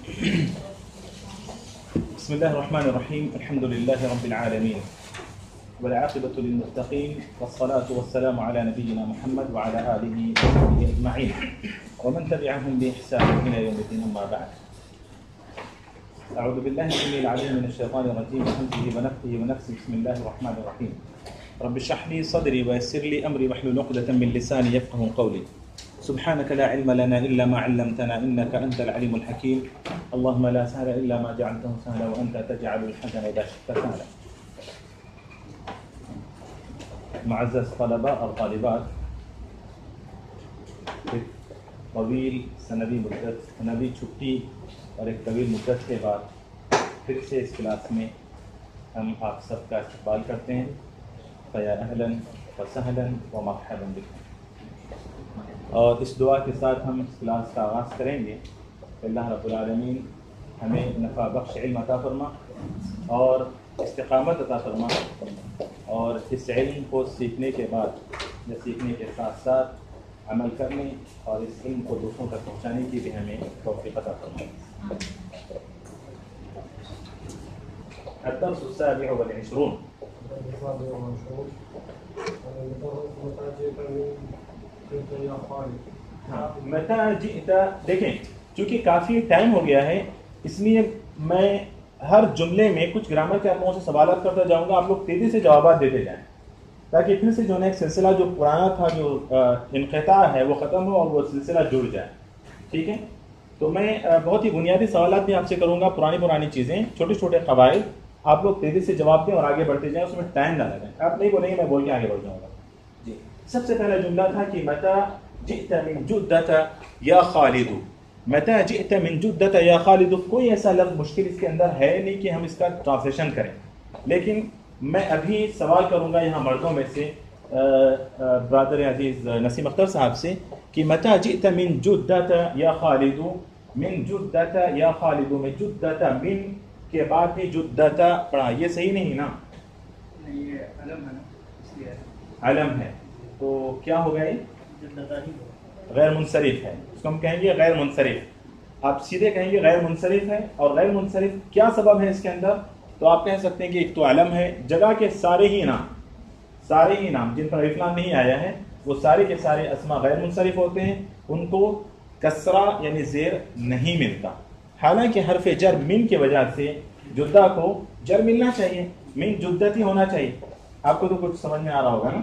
بسم الله الرحمن الرحيم. الحمد لله رب العالمين والعاقبة للمتقين والصلاة والسلام على نبينا محمد وعلى آله وصحبه أجمعين ومن تبعهم بإحسان إلى يوم الدين. أما بعد، أعوذ بالله السميع العليم من الشيطان الرجيم من همزه ونفخه ونفسه. بسم الله الرحمن الرحيم. رب اشرح لي صدري ويسر لي أمري واحلل عقدة من لساني يفقهوا قولي. سبحانك لا علم لنا إلا ما علمتنا إنك أنت العليم الحكيم. اللهم لا سهل إلا ما جعلته سهلا وأنت تجعل الحزن إذا شئت سهلا. معزز طلباء اور طالبات، ایک طویل سنوی چھٹی اور ایک طویل مدت کے بعد پھر سے اس کلاس میں ہم آپ سب کا استقبال کرتے ہیں. فیا اہلا وسہلا ومرحبا بکم. اور اس دعا کے ساتھ ہم اس کلاس کا آغاز کریں گے. اللہ رب العالمین ہمیں نفع بخش علم عطا فرما اور استقامت عطا فرما، اور اس علم کو سیکھنے کے بعد یا سیکھنے کے ساتھ ساتھ عمل کرنے اور اس علم کو دوسروں تک پہنچانے کی بھی ہمیں توفیق عطا فرما. الدرس السابع والعشرون. متى جئت. دیکھیں، چونکہ کافی ٹائم ہو گیا ہے اس لیے میں ہر جملے میں کچھ گرامر کے آپ لوگوں سے سوالات کرتا جاؤں گا. آپ لوگ تیزی سے جوابات دیتے جائیں تاکہ پھر سے جو ہے ایک سلسلہ جو پرانا تھا، جو انقطاع ہے، وہ ختم ہو اور وہ سلسلہ جڑ جائے. ٹھیک ہے؟ تو میں بہت ہی بنیادی سوالات بھی آپ سے کروں گا، پرانی چیزیں، چھوٹے چھوٹے قواعد. آپ لوگ تیزی سے جواب دیں اور آگے بڑھتے جائیں، اس میں ٹائم نہ لگائیں. آپ نہیں بولیں گے میں بول کے آگے بڑھ جاؤں گا. جی، سب سے پہلا جملہ تھا کہ متى جئت من جدة یا خالد. متى جئت من جدة یا خالد. کوئی ایسا لفظ مشکل اس کے اندر ہے نہیں کہ ہم اس کا ٹرانسلیشن کریں، لیکن میں ابھی سوال کروں گا یہاں مردوں میں سے برادر عزیز نسیم اختر صاحب سے کہ متى جئت من جدة یا خالد. من جدة یا خالد میں جدة من کے بعد بھی جدة پڑھا، یہ صحیح نہیں نا؟ یہ علم ہے نا، اس لیے علم ہے تو کیا ہوگا؟ یہ غیر منصرف ہے. اس کو ہم کہیں گے غیر منصرف. آپ سیدھے کہیں گے غیر منصرف ہے. اور غیر منصرف کیا سبب ہے اس کے اندر؟ تو آپ کہہ سکتے ہیں کہ ایک تو علم ہے. جگہ کے سارے ہی نام جن پر الف لام نہیں آیا ہے وہ سارے کے سارے اسما غیر منصرف ہوتے ہیں. ان کو کسرہ یعنی زیر نہیں ملتا. حالانکہ حرف جر من کی وجہ سے جدہ کو جر ملنا چاہیے، من جدتی ہونا چاہیے. آپ کو تو کچھ سمجھ میں آ رہا ہوگا نا؟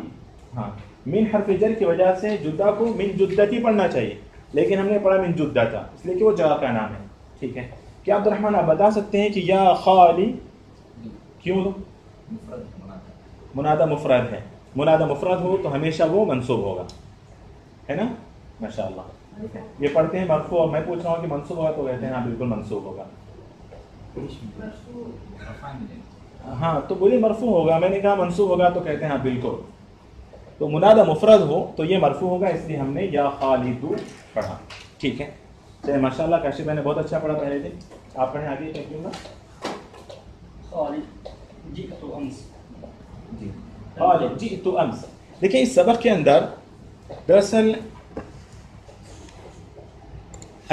ہاں، من حرف جر کی وجہ سے جدہ کو من جدتی پڑھنا چاہیے، لیکن ہم نے پڑھا من جدہ تھا، اس لیے کہ وہ جگہ کا نام ہے. ٹھیک ہے؟ کیا عبد الرحمن آپ بتا سکتے ہیں کہ یا خالی کیوں منادہ مفرد ہے؟ منادہ مفرد ہو تو ہمیشہ وہ منصوب ہوگا، ہے نا؟ ماشاءاللہ. یہ پڑھتے ہیں مرفوع، اور میں پوچھ رہا ہوں کہ منصوب ہوگا تو کہتے ہیں ہاں بالکل منصوب ہوگا. ہاں تو بولیے مرفوع ہوگا. میں نے کہا منصوب ہوگا تو کہتے ہیں ہاں بالکل. تو منادہ مفرد ہو تو یہ مرفوع ہوگا، اس لیے ہم نے یا خالد پڑھا. ٹھیک ہے؟ چلیے ماشاء اللہ کاشف میں نے بہت اچھا پڑھا پہلے دن. آپ پڑھیں آگے. کیا کیوں گا؟ جی خالد جئت امس. دیکھیں اس سبق کے اندر دراصل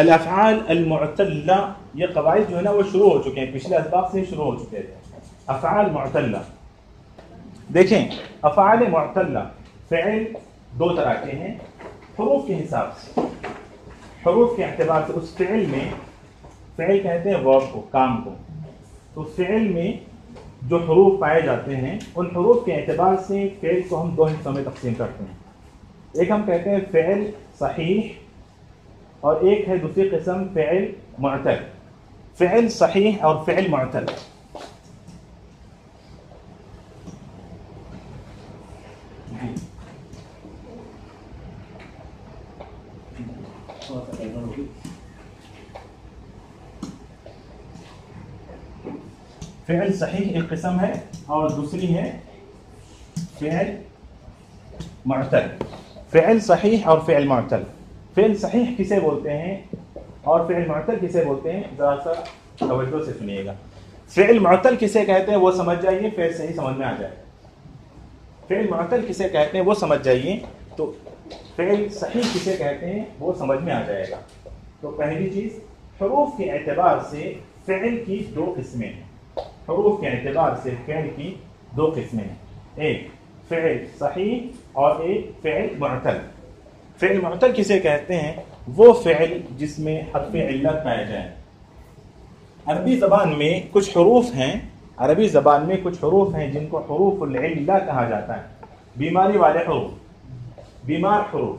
الافعال المعتلہ یہ قواعد جو ہے نا وہ شروع ہو چکے ہیں، پچھلے اسباق سے شروع ہو چکے تھے. افعال معتلہ دیکھیں، افعال معتلہ فعل دو طرح کے ہیں حروف کے حساب سے، حروف کے اعتبار سے. اس فعل میں، فعل کہتے ہیں ورب کو، کام کو، تو فعل میں جو حروف پائے جاتے ہیں ان حروف کے اعتبار سے فعل کو ہم دو حصوں میں تقسیم کرتے ہیں. ایک ہم کہتے ہیں فعل صحیح، اور ایک ہے دوسری قسم فعل معتل. فعل صحیح اور فعل معتل. فعل صحیح ایک قسم ہے اور دوسری ہے فعل معتل. فعل صحیح اور فعل معتل. فعل صحیح کسے بولتے ہیں اور فعل معتل کسے بولتے ہیں؟ ذرا سا توجہ سے سنیے گا. فعل معتل کسے کہتے ہیں وہ سمجھ جائیے، فعل صحیح سمجھ میں آ جائے. فعل معتل کسے کہتے ہیں وہ سمجھ جائیے تو فعل صحیح کسے کہتے ہیں وہ سمجھ میں آ جائے گا. تو پہلی چیز حروف کے اعتبار سے فعل کی دو قسمیں ہیں. حروف کے اعتبار سے فعل کی دو قسمیں ہیں. ایک فعل صحیح اور ایک فعل معتل. فعل معتل کسے کہتے ہیں؟ وہ فعل جس میں حرف علت پائے جائیں. عربی زبان میں کچھ حروف ہیں، عربی زبان میں کچھ حروف ہیں جن کو حروف العلہ کہا جاتا ہے. بیماری والے حروف، بیمار حروف،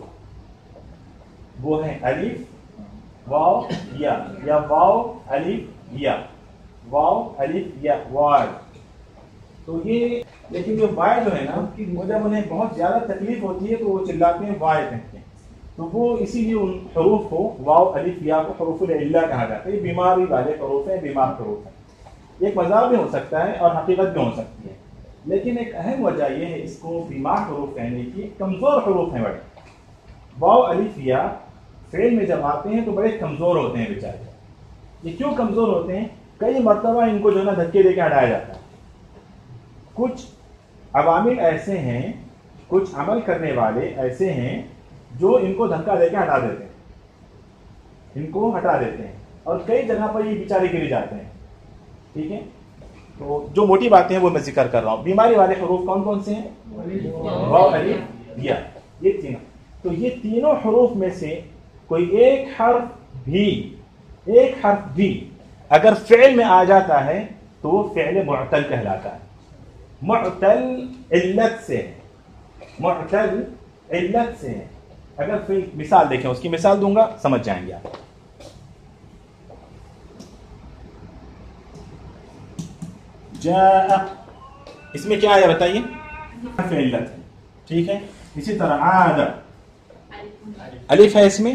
وہ ہیں الف واو یا واو الف یا، واو الف یا واو. تو یہ لیکن جو وائے جو ہے نا، وہ جب انہیں بہت زیادہ تکلیف ہوتی ہے تو وہ چلاتے ہیں وائے کہتے ہیں. تو وہ اسی لیے ان حروف کو واو الف یا کو حروف العلہ کہا جاتا ہے. یہ بیماری والے حروف ہیں، بیمار حروف ہیں. ایک مذاق بھی ہو سکتا ہے اور حقیقت بھی ہو سکتی ہے، لیکن ایک اہم وجہ یہ ہے اس کو بیمار حروف کہنے کی، کمزور حروف ہیں بڑے. واو الف یا فعل میں جب آتے ہیں تو بڑے کمزور ہوتے ہیں بیچارے. یہ کیوں کمزور ہوتے ہیں؟ کئی مرتبہ ان کو جو ہے نا دھکے دے کے ہٹایا جاتا ہے. کچھ عوامل ایسے ہیں، کچھ عمل کرنے والے ایسے ہیں جو ان کو دھکا دے کے ہٹا دیتے ہیں، ان کو ہٹا دیتے ہیں، اور کئی جگہ پر یہ بیچارے گر جاتے ہیں. ٹھیک ہے، تو جو موٹی باتیں ہیں وہ میں ذکر کر رہا ہوں. بیماری والے حروف کون کون سے ہیں؟ واو الف یا، یہ تینوں. تو یہ تینوں حروف میں سے کوئی ایک حرف بھی اگر فعل میں آ جاتا ہے تو وہ فعل معتل کہلاتا ہے. معتل علت سے، معتل علت سے. اگر پھر مثال دیکھیں، اس کی مثال دوں گا سمجھ جائیں گے آپ. جاء، اس میں کیا ہے بتائیے؟ حرف علت ہے. ٹھیک ہے. اسی طرح عاد، الف ہے اس میں،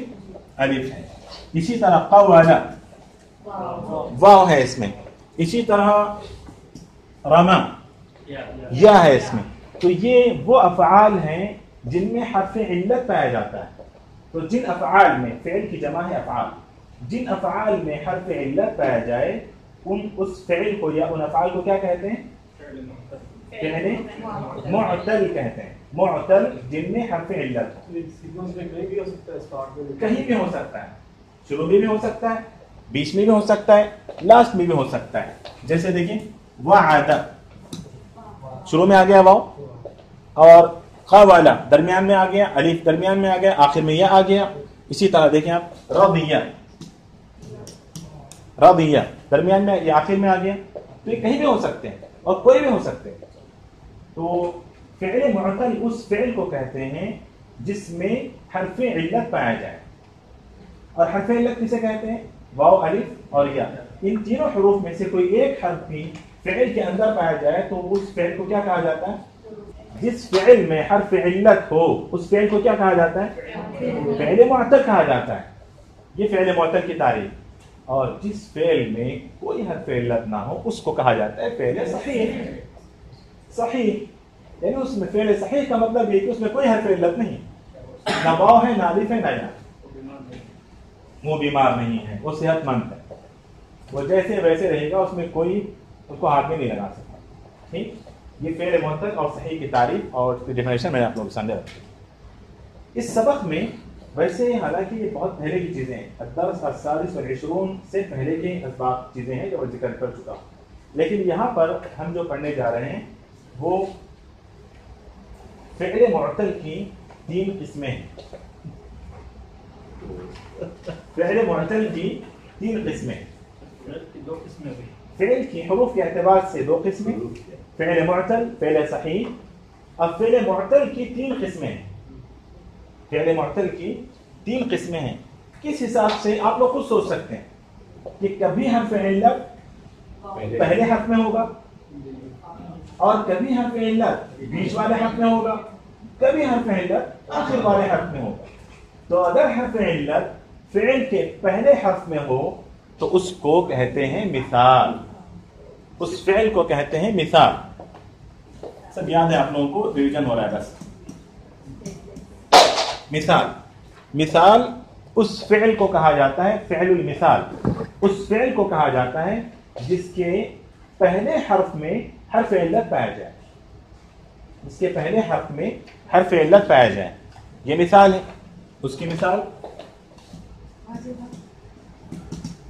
الف ہے. اسی طرح قول، واو ہے اس میں. اسی طرح رما، یا ہے اس میں. تو یہ وہ افعال ہیں جن میں حرف علت پایا جاتا ہے. تو جن افعال میں، فعل کی جمع ہے افعال، جن افعال میں حرف علت پایا جائے اس فعل کو یا ان افعال کو کیا کہتے ہیں؟ فعل معتل کہتے ہیں. معتل جن میں حرف علت ہو. کہیں بھی ہو سکتا ہے، شروع میں بھی ہو سکتا ہے، بیچ میں بھی ہو سکتا ہے، لاسٹ میں بھی ہو سکتا ہے. جیسے دیکھیں وعد، شروع میں آ گیا واو، اور قول درمیان میں آ گیا، الف درمیان میں آ گیا، آخر میں یا آ گیا. اسی طرح دیکھیں آپ رضیہ، رضیہ درمیان میں یا آخر میں آ گیا. تو یہ کہیں بھی ہو سکتے ہیں اور کوئی بھی ہو سکتے ہیں. تو فعل معتل اس فعل کو کہتے ہیں جس میں حرف علت پایا جائے. اور حرف علت کسے کہتے ہیں؟ واو الف اور یا. ان تینوں حروف میں سے کوئی ایک حرف بھی فعل کے اندر پایا جائے تو اس فعل کو کیا کہا جاتا ہے؟ جس فعل میں حرف علت ہو اس فعل کو کیا کہا جاتا ہے؟ فعل معتل کہا جاتا ہے. یہ فعل معتل کی تعریف. اور جس فعل میں کوئی حرف علت نہ ہو اس کو کہا جاتا ہے فعل صحیح. صحیح یعنی اس میں فعل صحیح کا مطلب یہ کہ اس میں کوئی حرف علت نہیں، نہ واو ہے، نہ الف ہے، نہ یا. وہ بیمار نہیں ہے، وہ صحت مند ہے، وہ جیسے ویسے رہے گا، اس میں کوئی اس کو ہاتھ میں نہیں لگا سکتا. ٹھیک. یہ فعل معتل اور صحیح کی تعریف اور اس کی ڈیفینیشن میں نے آپ لوگوں کے سامنے رکھی. اس سبق میں ویسے حالانکہ یہ بہت پہلے کی چیزیں ہیں، الدرس السادس والعشرون سے پہلے کے اسباق چیزیں ہیں جو میں ذکر کر چکا ہوں، لیکن یہاں پر ہم جو پڑھنے جا رہے ہیں وہ فعل معتل کی 3 قسمیں ہیں. فعل معتل کی 3 قسمیں. فعل کی حروف کے اعتبار سے 2 قسمیں، فعل معتل، فعل صحیح. اب فعل معتل کی 3 قسمیں ہیں. فعل معتل کی 3 قسمیں ہیں. کس حساب سے آپ لوگ خود سوچ سکتے ہیں کہ کبھی حرف علت پہلے حرف میں ہوگا اور کبھی حرف علت بیچ والے حرف میں ہوگا، کبھی حرف علت آخر والے حرف میں ہوگا. تو اگر حرف علت فعل کے پہلے حرف میں ہو تو اس کو کہتے ہیں مثال. اس فعل کو کہتے ہیں مثال. سب یاد ہے آپ لوگوں کو، ریویژن ہو رہا ہے بس. مثال، مثال اس فعل کو کہا جاتا ہے فعل المثال. اس فعل کو کہا جاتا ہے جس کے پہلے حرف میں حرف علت پایا جائے، جس کے پہلے حرف میں حرف علت پایا جائے. یہ مثال ہے. اس کی مثال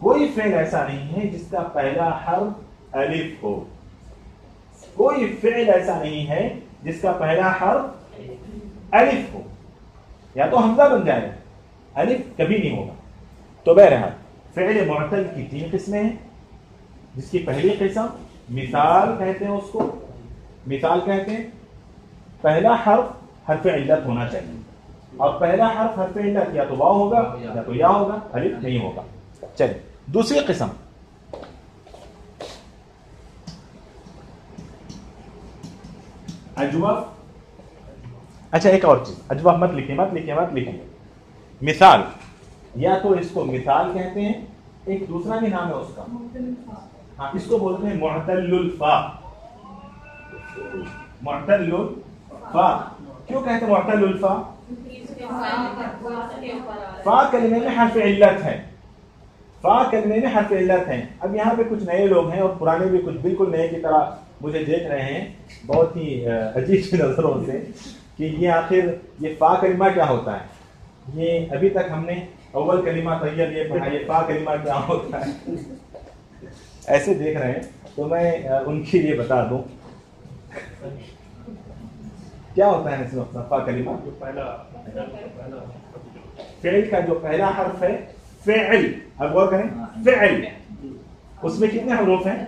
کوئی فعل ایسا نہیں ہے جس کا پہلا حرف الف ہو. کوئی فعل ایسا نہیں ہے جس کا پہلا حرف الف ہو. یا تو حمزہ بن جائے گا, الف کبھی نہیں ہوگا. تو بہرحال فعل معتل کی 3 قسمیں ہیں, جس کی پہلی قسم مثال کہتے ہیں. اس کو مثال کہتے ہیں. پہلا حرف علت ہونا چاہیے, اور پہلا حرف علت یا تو واو ہوگا یا تو یا ہوگا, الف نہیں ہوگا. چلیے دوسری قسم اجوف. اچھا ایک اور چیز, اجوف مت لکھیں. مثال, یا تو اس کو مثال کہتے ہیں, ایک دوسرا بھی نام ہے اس کا, ہاں اس کو بولتے ہیں معتل الفا. معتل الفا کیوں کہتے ہیں معتل الفا؟ فا کلمے میں حرف علت ہے. فا کلمے میں حرف علت ہے. اب یہاں پہ کچھ نئے لوگ ہیں اور پرانے بھی کچھ بالکل نئے کی طرح مجھے دیکھ رہے ہیں بہت ہی عجیب نظروں سے کہ یہ آخر یہ فا کلمہ کیا ہوتا ہے. یہ ابھی تک ہم نے اول کلمہ طیب یہ پڑھا, یہ فا کلمہ کیا ہوتا ہے, ایسے دیکھ رہے ہیں. تو میں ان کے لیے بتا دوں کیا ہوتا ہے اس وقت فا کلمہ. فعل کا جو پہلا حرف ہے فعل, اب غور کریں, فعل اس میں کتنے حروف ہیں؟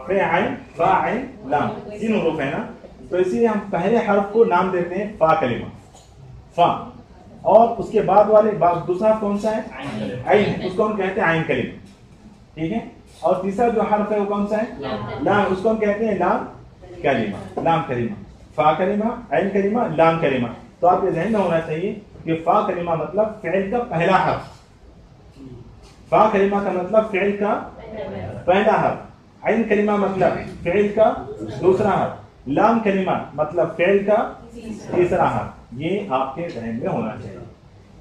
فعل فاعل لام, 3 حروف ہیں نا. تو اسی لیے ہم پہلے حرف کو نام دیتے ہیں فا کلمہ, فا. اور اس کے بعد والے دوسرا کون سا ہے؟ عین, اس کو ہم کہتے ہیں عین کلمہ. ٹھیک ہے. اور تیسرا جو حرف ہے وہ کون سا ہے؟ لام, اس کو ہم کہتے ہیں لام کلمہ. لام کلمہ, فا کلمہ, عین کلمہ, لام کلمہ. تو آپ کے ذہن میں ہونا چاہیے کہ فا کلمہ مطلب فعل کا پہلا حرف, فا کلمہ کا مطلب فعل کا پہلا حرف, عین کلمہ مطلب فعل کا دوسرا حرف, لام کلمہ مطلب فعل کا تیسرا حرف. یہ آپ کے ذہن میں ہونا چاہیے.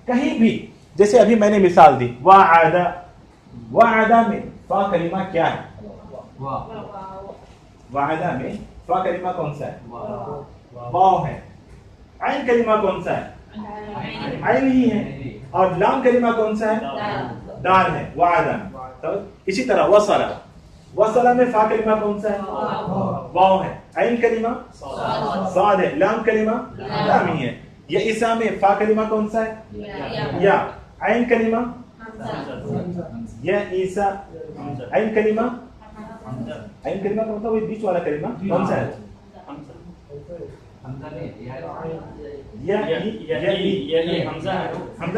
کہیں بھی جیسے ابھی میں نے مثال دی وعد, وعد میں فا کلمہ کیا ہے؟ وعد میں فا کلمہ کون سا ہے؟ واو ہے. عین کلمہ کون سا ہے؟ عین ہی ہے. اور لام کلمہ کون سا ہے؟ دال ہے. وعد. اسی طرح وصل, وصل میں فا کلمہ کون سا ہے؟ واو ہے. عین کلمہ صاد ہے. لام کلمہ لام ہی ہے. یا عیسیٰ میں فا کلمہ کون سا ہے؟ یا. عین کلمہ یا عیسیٰ, عین کلمہ, عین کلمہ کا مطلب بیچ والا کلمہ کون سا ہے؟ حمزہ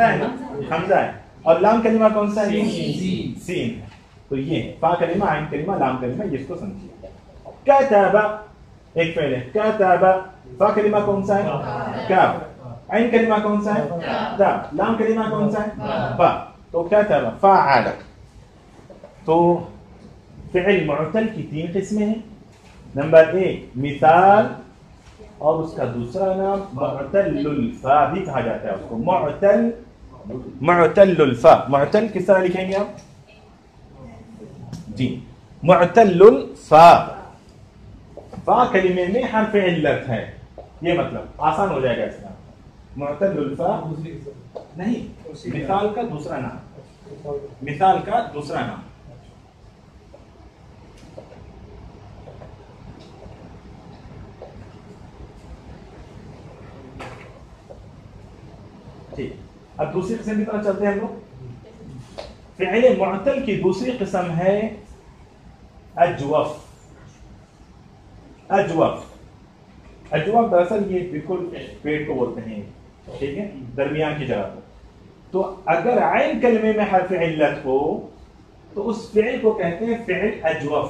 ہے نا, حمزہ ہے. اور لام کلمہ کون سا ہے؟ سین. تو یہ فا کلمہ, عین کلمہ, لام کلمہ, یہ اس کو سمجھیے. کتب ایک فعل ہے, کتب فا کلمہ کون سا ہے؟ کاف. عین کلمہ کون سا ہے؟ تا. لام کلمہ کون سا ہے؟ با. تو کتب فعل. تو فعل معتل کی 3 قسمیں ہیں. نمبر 1 مثال, اور اس کا دوسرا نام معتل الفا بھی کہا جاتا ہے. اس کو معتل, معتل الفا. معتل کس طرح لکھیں گے آپ؟ جی معتل الفا. فا کلمے میں حرف علت ہے, یہ مطلب آسان ہو جائے گا اس کا. معتل الفا نہیں, مثال کا دوسرا نام, مثال کا دوسرا نام. ٹھیک. اب دوسری قسم کی طرف چلتے ہیں ہم لوگ. فعل معتل کی دوسری قسم ہے اجوف. اجوف, اجوف دراصل یہ بالکل پیٹ کو بولتے ہیں, ٹھیک ہے, درمیان کی جگہ پر. تو اگر عین کلمے میں حرف علت ہو تو اس فعل کو کہتے ہیں فعل اجوف.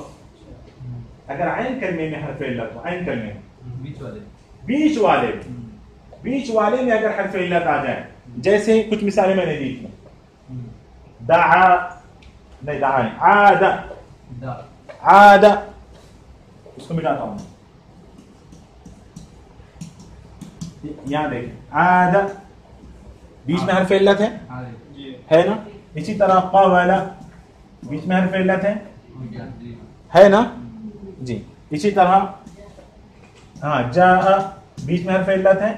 اگر عین کلمے میں حرف علت ہو, عین کلمے بیچ والے, بیچ والے میں اگر حرف علت آ جائے, جیسے کچھ مثالیں میں نے دی تھی. دعا نہیں, دعا نہیں, عاد, عاد, اس کو مٹاتا ہوں. یہاں دیکھیں عاد بیچ میں حرف علت ہے نا. اسی طرح قاول بیچ میں حرف علت ہے نا. جی اسی طرح ہاں جاء بیچ میں حرف علت ہے,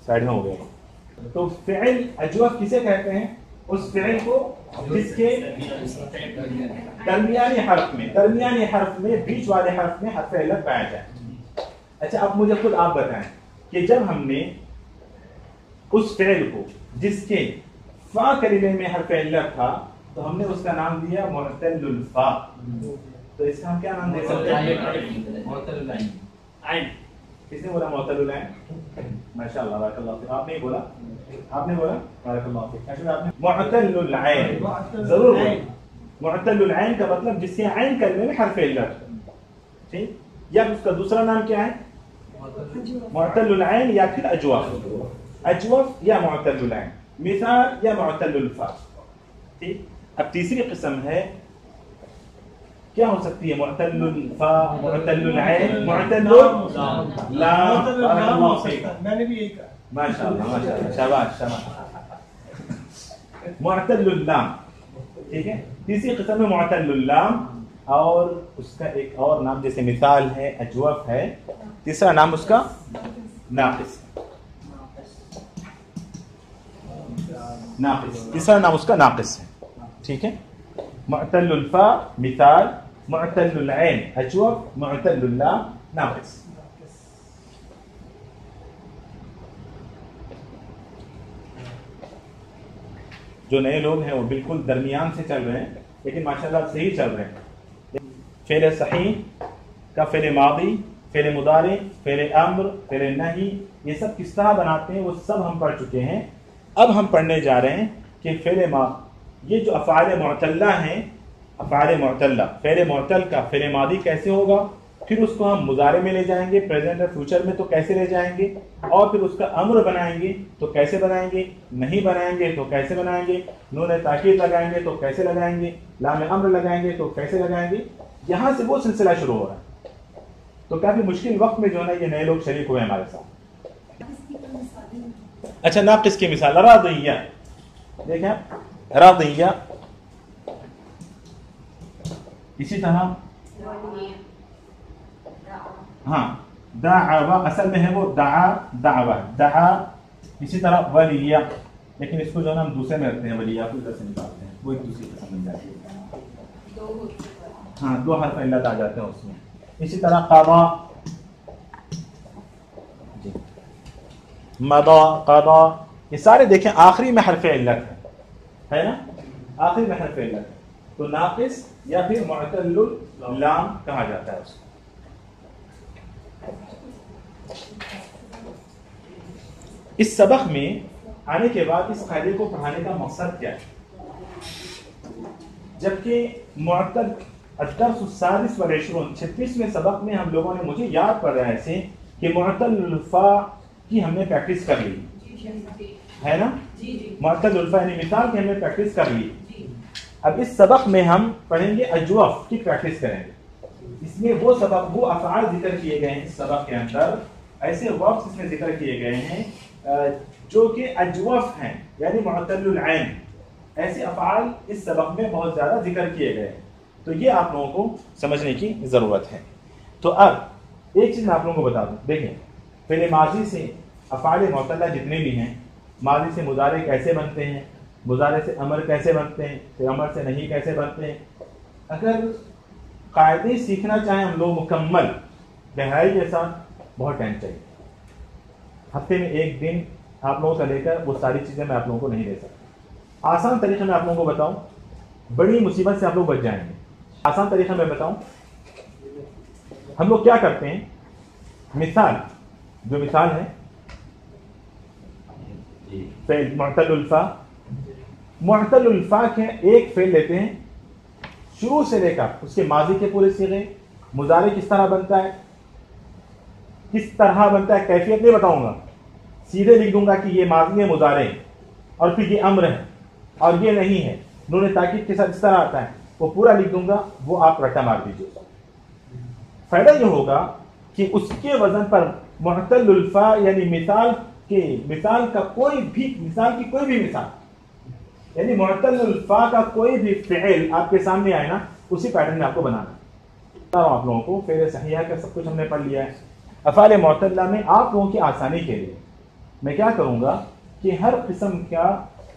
سائڈ میں ہو گیا. تو فعل اجوف کسے کہتے ہیں؟ اس فعل کو جس کے درمیانی حرف میں بیچ والے حرف میں حرف علت پایا جائے. اچھا اب مجھے خود آپ بتائیں کہ جب ہم نے اس فعل کو جس کے فا کلمے میں حرف علت تھا تو ہم نے اس کا نام دیا معتل الفا. تو اس کا ہم کیا نام دے سکتے ہیں؟ معتل العین. کس نے بولا معتل العین؟ ماشاء اللہ بارک اللہ فیک. آپ نے بولا بارک اللہ فیک. آپ نے معتل العین ضرور بولا. معتل العین کا مطلب جس کے عین کلمے میں حرف علت. ٹھیک. یا اس کا دوسرا نام کیا ہے؟ معتل العین یا پھر اجوف یا معتل العین. مثال یا معتل الفا. ٹھیک. اب تیسری قسم ہے کیا ہو سکتی ہے؟ معتل الفا، معتل العین، معتل اللام. میں نے بھی یہی کہا. ماشاء اللہ شاباش. معتل اللام. ٹھیک ہے. تیسری قسم ہے معتل اللام اور اس کا ایک اور نام جیسے مثال ہے اجوف ہے. تیسرا نام اس کا ناقص. تیسرا نام اس کا ناقص ہے. ٹھیک ہے. معتل الفا مثال، معتل العین اجوف، معتل اللام ناقص. جو نئے لوگ ہیں وہ بالکل درمیان سے چل رہے ہیں لیکن ماشاءاللہ صحیح چل رہے ہیں. فعل صحیح کا فعل ماضی، فعل مضارع، فعل امر، فعل نہی، یہ سب کس طرح بناتے ہیں وہ سب ہم پڑھ چکے ہیں. اب ہم پڑھنے جا رہے ہیں کہ یہ جو افعال معتلہ ہیں، افعال معتلہ، فعل معتل کا فعل ماضی کیسے ہوگا، پھر اس کو ہم مضارع میں لے جائیں گے، پریزنٹ اور فیوچر میں تو کیسے لے جائیں گے، اور پھر اس کا امر بنائیں گے تو کیسے بنائیں گے، نہیں بنائیں گے تو کیسے بنائیں گے، نون تاکید لگائیں گے تو کیسے لگائیں گے، لام امر لگائیں گے تو کیسے لگائیں گے. یہاں سے وہ سلسلہ شروع ہو رہا ہے. تو کافی مشکل وقت میں جو ہے نا یہ نئے لوگ شریک ہوئے ہمارے ساتھ. اچھا ناقص کی مثال راضیہ. دیکھیں راضیہ اسی طرح ہاں دعوا اصل میں ہے وہ دعا. اسی طرح ولیہ، لیکن اس کو جو ہے نا ہم دوسرے میں رکھتے ہیں، ولیہ کو ادھر سے نکالتے ہیں، وہ ایک دوسری قسم بن جاتی ہے. ہاں 2 حرف علت آ جاتے ہیں اس میں. اسی طرح قضا، مضى، قضا، یہ سارے دیکھیں آخری میں حرف علت ہے نا، آخری میں حرف علت ہے. تو ناقص یا پھر معتل اللام کہا جاتا ہے اس کو. اس سبق میں آنے کے بعد اس قاعدے کو پڑھانے کا مقصد کیا ہے؟ جبکہ معتل الدرس السادس والعشرون 36ویں سبق میں ہم لوگوں نے، مجھے یاد پڑ رہا ہے ایسے کہ معتل الفا کی ہم نے پریکٹس کر لی ہے نا، معتل الفا یعنی مثال کی ہم نے پریکٹس کر لی. اب اس سبق میں ہم پڑھیں گے اجوف کی پریکٹس کریں گے. اس میں وہ سبق، وہ افعال ذکر کیے گئے ہیں اس سبق کے اندر، ایسے وربس اس میں ذکر کیے گئے ہیں جو کہ اجوف ہیں یعنی معتل العین. ایسے افعال اس سبق میں بہت زیادہ ذکر کیے گئے ہیں. تو یہ آپ لوگوں کو سمجھنے کی ضرورت ہے. تو اب ایک چیز میں آپ لوگوں کو بتا دوں. دیکھیں پہلے ماضی سے افعال معتلہ جتنے بھی ہیں، ماضی سے مضارع کیسے بنتے ہیں، مضارع سے امر کیسے بنتے ہیں، پھر امر سے نہیں کیسے بنتے ہیں. اگر قاعدے سیکھنا چاہیں ہم لوگ مکمل گہرائی کے ساتھ، بہت ٹائم چاہیے. ہفتے میں 1 دن آپ لوگوں سے لے کر وہ ساری چیزیں میں آپ لوگوں کو نہیں دے سکتا. آسان طریقے میں آپ لوگوں کو بتاؤں، بڑی مصیبت سے آپ لوگ بچ جائیں گے. آسان طریقہ میں بتاؤں، ہم لوگ کیا کرتے ہیں، مثال جو مثال ہے فعل معتل الفا، معتل الفا کے ایک فعل لیتے ہیں شروع سے لے کر اس کے ماضی کے پورے صیغے، مضارع کس طرح بنتا ہے، کس طرح بنتا ہے، کیفیت نہیں بتاؤں گا، سیدھے لکھ دوں گا کہ یہ ماضی ہے مضارع اور پھر یہ امر ہے اور یہ نہیں ہے، نون تاکید کے ساتھ اس طرح آتا ہے، وہ پورا لکھ دوں گا، وہ آپ رٹا مار دیجیے. فائدہ یہ ہوگا کہ اس کے وزن پر معتل الفا یعنی مثال کا کوئی بھی، مثال کی کوئی بھی مثال یعنی معتل الفا کا کوئی بھی فعل آپ کے سامنے آئے نا، اسی پیٹرن میں آپ کو بنانا ہے. آپ لوگوں کو فعل صحیحہ کا سب کچھ ہم نے پڑھ لیا ہے. افعال معتلہ میں آپ لوگوں کی آسانی کے لیے میں کیا کروں گا کہ ہر قسم کا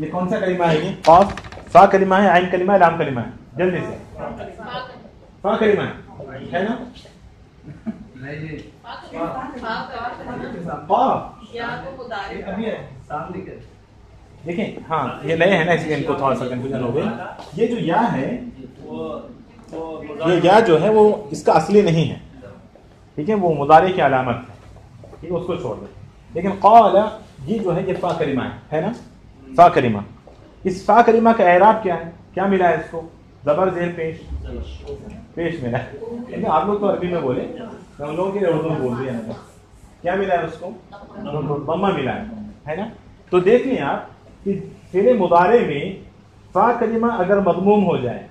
یہ کون سا کلمہ ہے؟ یہ قاف فا کلمہ ہے، عین کلمہ ہے، لام کلمہ ہے؟ جلدی سے فا کلمہ ہے نا؟ دیکھیں ہاں یہ نئے ہیں نا، اس لیے ان کو تھوڑا سا کنفیوژن ہو گئی. یہ جو یا ہے، یہ یا جو ہے وہ اس کا اصلی نہیں ہے، ٹھیک ہے، وہ مضارع کی علامت ہے، ٹھیک ہے، اس کو چھوڑ دیں. لیکن قال یہ جو ہے یہ فا کلمہ ہے نا، فا کلمہ. اس فا کلمہ کا اعراب کیا ہے؟ کیا ملا ہے اس کو؟ زبر زیر پیش ملا ہے. لیکن آپ لوگ تو عربی میں بولے، ہم لوگوں کے لیے اردو میں بول دیا ہے. کیا ملا ہے اس کو؟ ضمہ ملا ہے نا. تو دیکھ لیں آپ کہ فعل مضارع میں فا کلمہ اگر مضموم ہو جائے،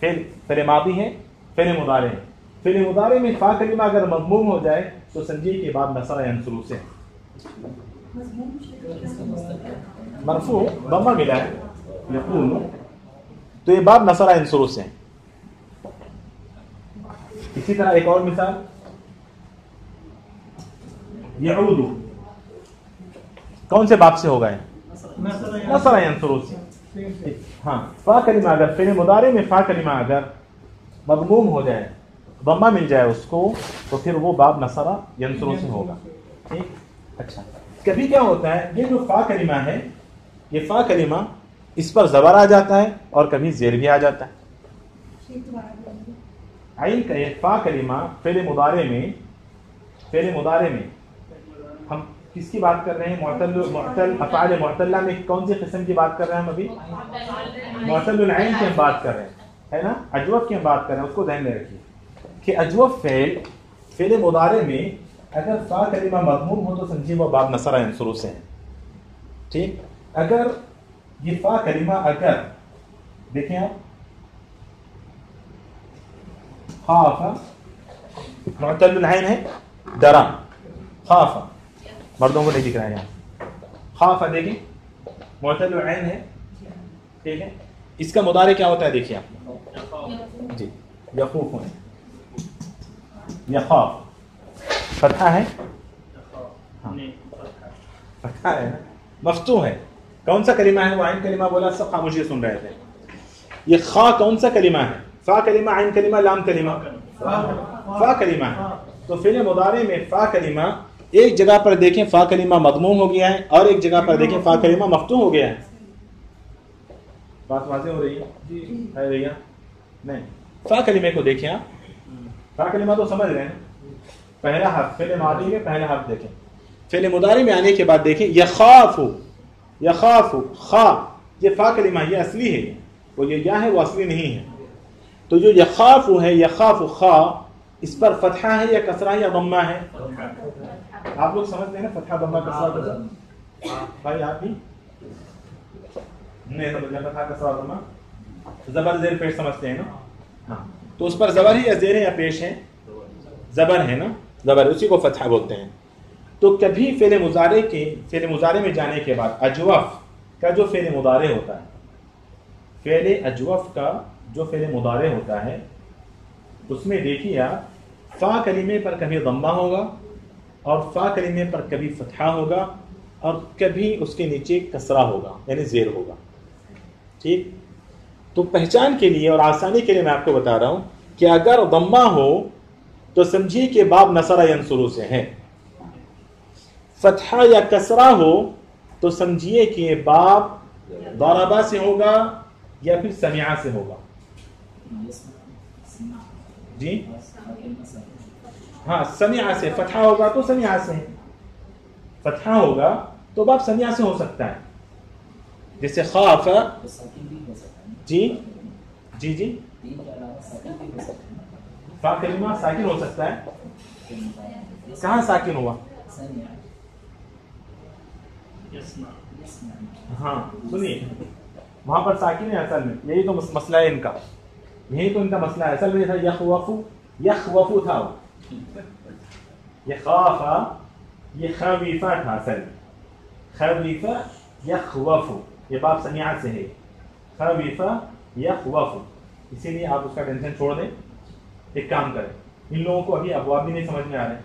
فعل ماضی ہے، فعل مضارع ہے، فعل مضارع میں فا کلمہ اگر مضموم ہو جائے تو سمجھیے کہ باب نصر ینصر سے مرفوع ضمہ ملا ہے یقول، تو یہ باب نصر ینصر سے. اسی طرح ایک اور مثال یعود، کون سے باب سے ہوگا؟ نصر ینصر سے. ہاں فا کلمہ اگر فعل مضارع میں فا کلمہ اگر مضموم ہو جائے، ضمہ مل جائے اس کو، تو پھر وہ باب نصر ینصر سے ہوگا. ٹھیک. اچھا کبھی کیا ہوتا ہے، یہ جو فا کلمہ ہے، یہ فا کلمہ اس پر زبر آ جاتا ہے اور کبھی زیر بھی آ جاتا ہے. عین کا یہ فا کلمہ فعل مضارع میں ہم کس کی بات کر رہے ہیں؟ معتل افعال معتلہ میں کون سی قسم کی بات کر رہے ہیں ہم ابھی؟ معتل العین کی ہم بات کر رہے ہیں، ہے نا. اجوف کی ہم بات کر رہے ہیں، اس کو ذہن میں رکھیے کہ اجوف فعل مضارع میں اگر فا کلمہ مضموم ہو تو سمجھیے وہ باب نصر ینصر سے ہے. ٹھیک. اگر یہ فا کلمہ اگر دیکھیں آپ خاف معتل العین ہے، ڈرا، خاف مردوں کو نہیں دکھ رہا ہے یہاں، خاف دیکھیں معتل العین ہے، ٹھیک ہے. اس کا مضارع کیا ہوتا ہے دیکھیے آپ جی، یخوف ہے، یخاف فتحہ ہے، فتحہ ہے، مفتوح ہے. کون سا کلمہ ہے؟ وہ عین کلمہ بولا، سب خاموشی سن رہے تھے. یہ خا کون سا کلمہ ہے؟ فا کلمہ، عین کلمہ، لام کلمہ؟ فا کلمہ ہے. تو فعل مضارع میں فا کلمہ ایک جگہ پر دیکھیں فا کلمہ مضموم ہو گیا ہے اور ایک جگہ پر دیکھیں فا کلمہ مفتوح ہو گیا ہے. بات واضح ہو رہی ہے بھیا؟ نہیں. فا کلمے کو دیکھیں آپ، فا کلمہ تو سمجھ رہے ہیں، پہلا حرف فعل ماضی میں پہلا حرف دیکھیں. فعل مضارع میں آنے کے بعد دیکھیں یخاف، یخاف خا، یہ فا کلمہ یہ اصلی ہے، وہ یہ یا ہے وہ اصلی نہیں ہے. تو جو یخاف ہے، یخاف خا، اس پر فتحہ ہے یا کسرہ یا ضمہ ہے؟ آپ لوگ سمجھتے ہیں نا فتحہ ضمہ کسرہ؟ بھائی آپ بھی نہیں سمجھ فتحہ کسرہ ضمہ؟ زبر زیر پیش سمجھتے ہیں نا. ہاں تو اس پر زبر ہے یا زیر ہے یا پیش ہے؟ زبر ہے نا، زبر، اسی کو فتحہ بولتے ہیں. تو کبھی فعل مضارع میں جانے کے بعد اجوف کا جو فعل مضارع ہوتا ہے، فعل اجوف کا جو فعل مضارع ہوتا ہے، اس میں دیکھیے آپ فا کلمے پر کبھی ضمہ ہوگا اور فا کلمے پر کبھی فتحہ ہوگا اور کبھی اس کے نیچے کسرہ ہوگا یعنی زیر ہوگا. ٹھیک. تو پہچان کے لیے اور آسانی کے لیے میں آپ کو بتا رہا ہوں کہ اگر ضمہ ہو تو سمجھیے کہ باب نصر ینصر سے ہے، فتحہ یا کسرہ ہو تو سمجھیے کہ باب ضربہ سے ہوگا یا پھر سمعہ سے ہوگا. جی ہاں سمعہ سے، فتحہ ہوگا تو سمعہ سے ہے، فتحہ ہوگا تو باب سمعہ سے ہو سکتا ہے. جیسے خاف، جی جی جی فا کلمہ ساکن ہو سکتا ہے. کہاں ساکن ہوا؟ ہاں سنیے وہاں پر ساکن ہے اصل میں، یہی تو مسئلہ ہے ان کا، یہی تو ان کا مسئلہ ہے. اصل میں یخوفو تھا، یہ خافا یہ خویفہ تھا اصل میں، خویفہ یخوفو، یہ باب سمیعہ سے ہے، خویفہ یخوفو. اسی لیے آپ اس کا ٹینشن چھوڑ دیں. ایک کام کریں، ان لوگوں کو ابھی ابواب بھی نہیں سمجھ میں آ رہے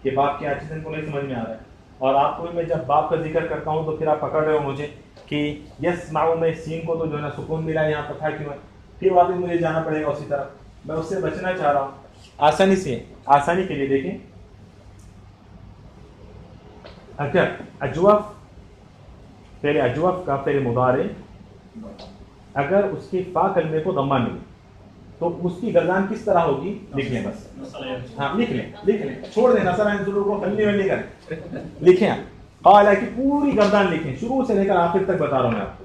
کہ باب کیا چیز ان کو نہیں سمجھ میں آ رہا ہے، اور آپ کو میں جب باپ کا ذکر کرتا ہوں تو پھر آپ پکڑ رہے ہو مجھے کہ یسمع میں سین کو تو جو ہے نا سکون ملا یہاں پر تھا کیوں ہے، پھر واپس مجھے جانا پڑے گا اسی طرف. میں اس سے بچنا چاہ رہا ہوں. آسانی سے، آسانی کے لیے دیکھیں، اگر اجوف پہلے اجوف کا پہلے مضارع اگر اس کے فا کلمے کو ضمہ ملے تو اس کی گردان کس طرح ہوگی؟ لکھ لیں بس. ہاں لکھ لیں چھوڑ دیں نصر انظروا کو کھلنے والے کر لکھیں. قال کی پوری گردان لکھیں شروع سے لے کر آخر تک بتا رہا ہوں میں آپ کو.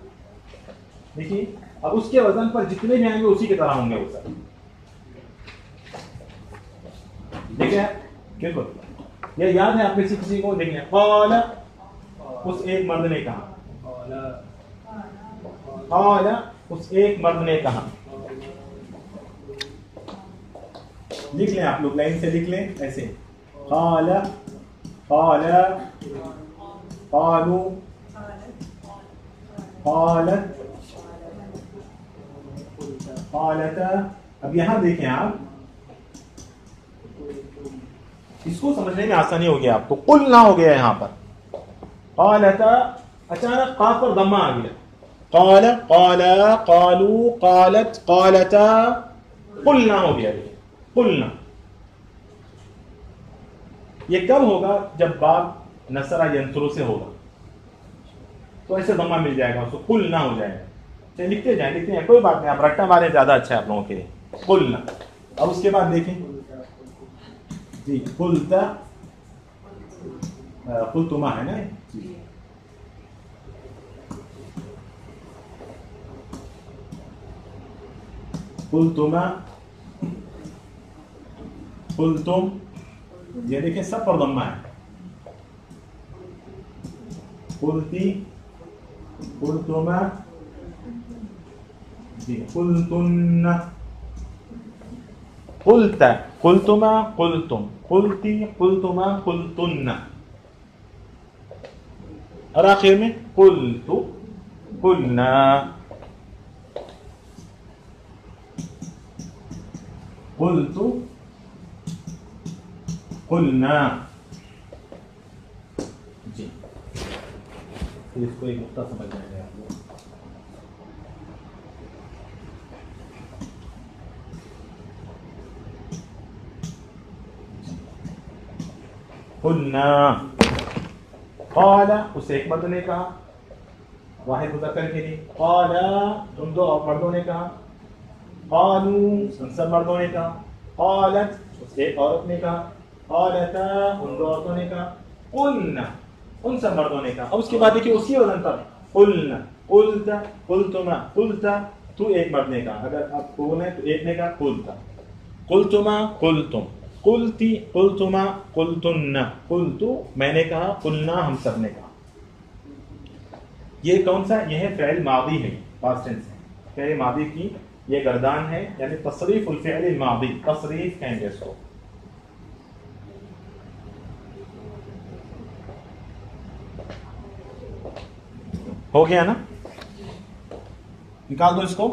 دیکھیے اب اس کے وزن پر جتنے بھی آئیں گے اسی کی طرح ہوں گے وہ سب. دیکھیں بالکل یہ یاد ہے آپ میں سے کسی کو؟ دیکھیں قال اس ایک مرد نے کہا، قال اس ایک مرد نے کہا. لکھ لیں آپ لوگ لائن سے لکھ لیں ایسے. قال قال قالوا قالت قالتا. اب یہاں دیکھیں آپ اس کو سمجھنے میں آسانی ہو گیا آپ کو. قلنا ہو گیا یہاں پر. قالتا اچانک قاف پر ضمہ آ گیا. قال قالا قالوا قالت قالتا قلنا ہو گیا. قلنا یہ کب ہوگا؟ جب باب نصرہ ینصرو سے ہوگا تو ایسے ضمہ مل جائے گا اس کو، قلنا ہو جائے گا. چلیے لکھتے ہیں کوئی بات نہیں، آپ رٹا مارے زیادہ اچھا ہے آپ لوگوں کے لیے. قلنا. اب اس کے بعد دیکھیں جی قلتا قلتما ہے نا جی. قلتما قلتم یہ دیکھیں سب پر ضمہ ہے. قلتی قلتما جی قلتن قلت قلتما قلتم قلتی قلتما قلتن اور آخر میں قلت قلنا. قلت قلنا جی. پھر اس کو ایک نقطہ سمجھ جائیں گے آپ لوگ. قلنا قال اس ایک مرد نے کہا واحد مذکر کے لیے. قال ان دو مردوں نے کہا. قالوا ان سب مردوں نے کہا. قالت اس ایک عورت نے کہا. قالتا ان دو عورتوں نے کہا. قلنا ان سب مردوں نے کہا. اب اس کے بعد دیکھیے اسی وزن پر قلنا قلتا قلتما قلتا تو ایک مرد نے کہا. اگر آپ کو بولیں تو ایک نے کہا قلتا قلتما قلتم قلتی قلتما قلتن قلتو میں نے کہا قلنا ہم سب نے کہا. یہ کون سا؟ یہ ہے فعل ماضی ہے، پاسٹ ٹینس ہے. فعل ماضی کی یہ گردان ہے یعنی تصریف الفعل الماضی، تصریف کہیں گے اس کو. ہو گیا نا؟ نکال دو اس کو.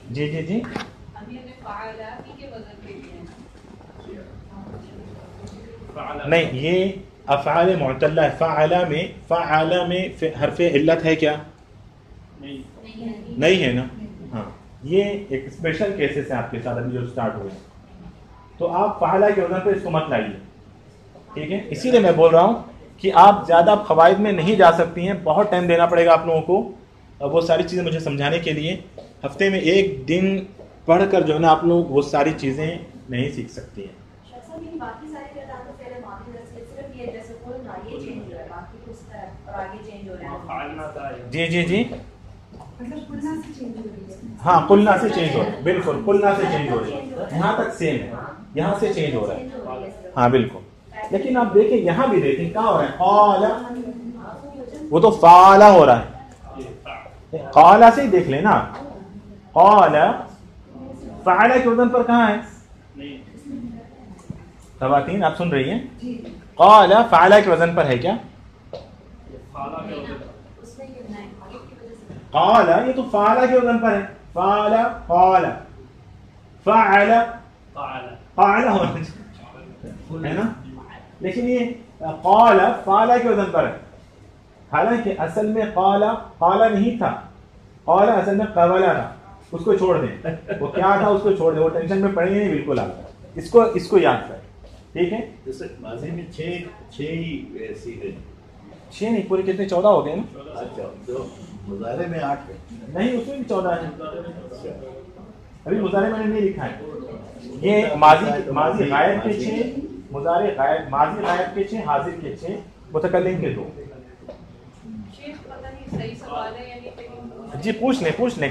جی جی جی نہیں یہ افعال معتلہ ہے. فعل میں حرف علت ہے کیا؟ نہیں ہے نا. ہاں یہ ایک اسپیشل کیسز ہے آپ کے ساتھ ابھی جو سٹارٹ ہوئے ہیں، تو آپ فعلہ کے وزن پہ اس کو مت لائیے، ٹھیک ہے؟ اسی لیے میں بول رہا ہوں کہ آپ زیادہ فوائد میں نہیں جا سکتی ہیں، بہت ٹائم دینا پڑے گا آپ لوگوں کو وہ ساری چیزیں مجھے سمجھانے کے لیے. ہفتے میں ایک دن پڑھ کر جو ہے نا آپ لوگ وہ ساری چیزیں نہیں سیکھ سکتی ہیں. جی جی جی ہاں قلنا سے چینج ہو رہا ہے، بالکل قلنا سے چینج ہو رہا ہے. یہاں تک سیم ہے، یہاں سے چینج ہو رہا ہے. ہاں بالکل. لیکن آپ دیکھیں یہاں بھی دیکھیں کہاں ہو رہا ہے؟ قال وہ تو فعل ہو رہا ہے. قال سے ہی دیکھ لینا. قال فعل کے وزن پر کہاں ہے؟ خواتین آپ سن رہی ہیں؟ قال فعل کے وزن پر ہے کیا؟ قال یہ تو فعل کے وزن پر ہے. فعل قال فعل قال ہونا چاہیے ہے نا، لیکن یہ قال قال کے وزن پر ہے، حالانکہ اصل میں قال قال نہیں تھا، قال اصل میں قولا تھا. اس کو چھوڑ دیں، وہ کیا تھا اس کو چھوڑ دیں، وہ ٹینشن میں پڑیں نہیں بالکل. آپ اس کو یاد کریں، ٹھیک ہے. جیسے ماضی میں چھ ہی سیغے، 6 نہیں پورے کتنے 14 ہو گئے نا. اچھا تو مضارع میں 8 ہے. نہیں اس میں بھی 14 ہے، اچھا ابھی مضارع میں نے نہیں لکھا ہے. یہ ماضی غائب کے 6، مضارع غائب، ماضی غائب کے 6، حاضر کے 6، متکلم کے 2. صحیح سوال ہے یعنی جی پوچھ لیں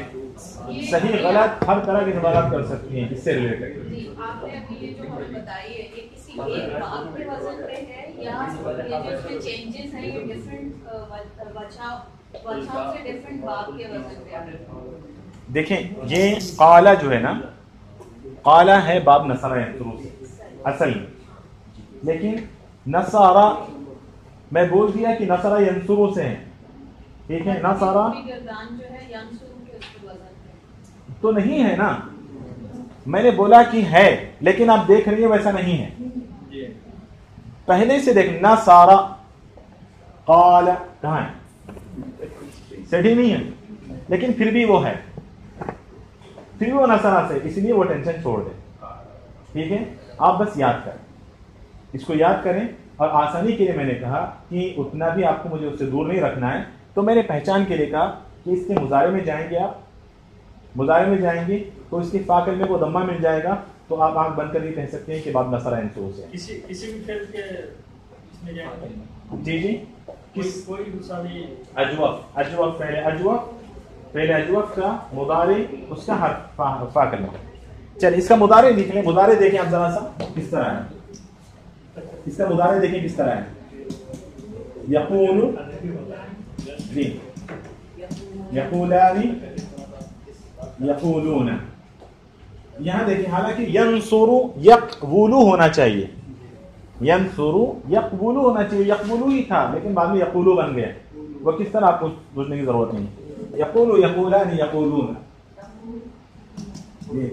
صحیح غلط ہر طرح کے سوالات کر سکتی ہیں اس سے ریلیٹڈ. جی آپ نے ابھی یہ جو ہمیں بتائی ہے یہ کسی ایک بات کے وزن پہ ہے یا یہ جو اس میں چینجز ہیں یہ ڈفرینٹ وجہوں سے ڈفرینٹ بات کے وزن پہ ہے؟ دیکھیں یہ قالا جو ہے نا، قالا ہے باب نصارہ ینصرو سے اصل میں، لیکن نصارہ میں بول دیا کہ نصارہ ینصرو سے ہے، ٹھیک ہے. نصارہ گردان جو ہے ینصرو کے اس کے وزن پہ تو نہیں ہے نا، میں نے بولا کہ ہے لیکن آپ دیکھ رہی ہیں ویسا نہیں ہے. پہلے سے دیکھ نصارہ قال کہاں ہے، سیٹ ہی نہیں ہے، لیکن پھر بھی وہ ہے، پھر بھی وہ نصارہ سے، اس لیے وہ ٹینشن چھوڑ دیں. ٹھیک ہے، آپ بس یاد کریں، اس کو یاد کریں. اور آسانی کے لیے میں نے کہا کہ اتنا بھی آپ کو مجھے اس سے دور نہیں رکھنا ہے، تو میں نے پہچان کے لیے کہا کہ اس کے مضارع میں جائیں گے، آپ مضارع میں جائیں گے تو اس کے فاعل میں وہ ضمہ مل جائے گا، تو آپ آنکھ بند کر کے کہہ سکتے ہیں کہ باب نصارہ ینصرو سے. کسی بھی فعل کے اس میں جائیں گے. جی کوئی دوسرا بھی اجوف پہلے اجوف کا مضارع اس کا حرف فاعل میں. چلیے اس کا مضارع لکھ لیں. مضارع دیکھیں آپ ذرا سا کس طرح ہے، اس کا مضارع دیکھیں کس طرح ہے. یقول، جی یقولان، یقولون. یہاں دیکھیں حالانکہ ینصرو یقبولو ہونا چاہیے، ینصرو یقبولو ہونا چاہیے، یقبولو ہی تھا لیکن بعد میں یقولو بن گیا. وہ کس طرح آپ کو سوچنے کی ضرورت نہیں. یقولو، یقولان، یقولون.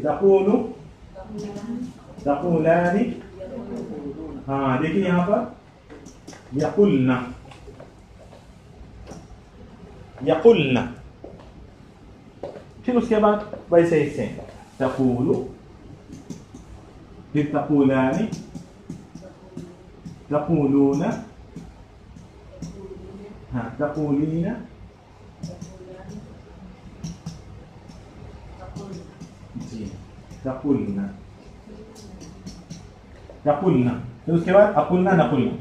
تقولو، تقولان. ہاں دیکھیں یہاں پر یقولنا، یقولنا. پھر اس کے بعد ویسے حصے تقولو، پھر تقولان، تقولون، ہاں تقولین، جی تقولنا، تقولنا. پھر اس کے بعد اقولنا، نقولنا.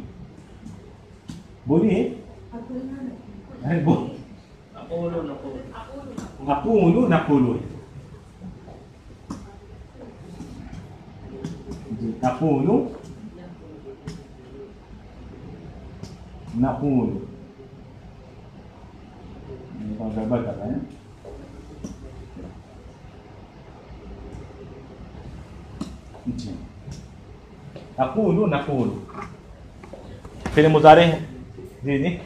بولیے اقول نقول، جی اقول نقول. گڑبڑ کر رہے ہیں. جی اقول نقول. پھر مضارع ہے. جی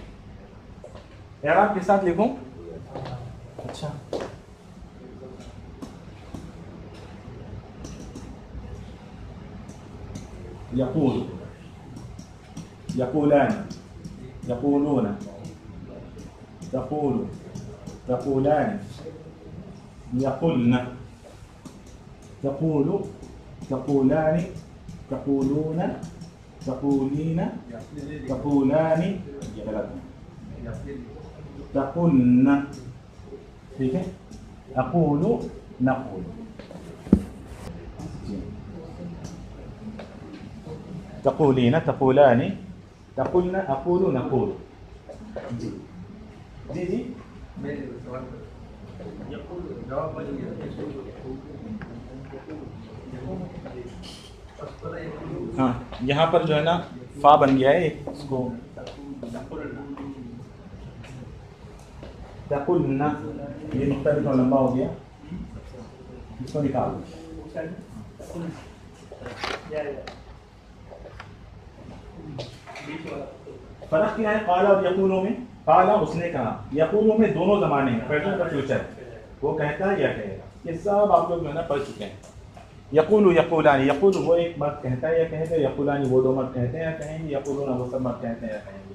اعراب کے ساتھ لکھوں. اچھا یقول، یقولان، یقولون، تقول، تقولان، یقولن، تقول، تقولان، تقولون، تقولین، تقولان، تقولن. ٹھیک ہے. اقول نقول. تقولین، تقولان، تقولن، اقول نقول. جی جی ہاں یہاں پر جو ہے نا فا بن گیا ہے، اس کو تقولنا، یہ مختلف لمبا ہو گیا، اس کو نکال. فرق کیا ہے قال اور یقولوں میں؟ قال اس نے کہا، یقولوں میں دونوں زمانے ہیں، پریزنٹ اور فیوچر. وہ کہتا ہے یا کہے گا، یہ سب آپ لوگ جو ہے نا پڑھ چکے ہیں. یقول یقولانی، یقول وہ ایک مرد کہتا ہے یا کہے گا، یقولانی وہ دو مرد کہتے ہیں یا کہیں گے، یقولون وہ سب مرد کہتے ہیں یا کہیں گے.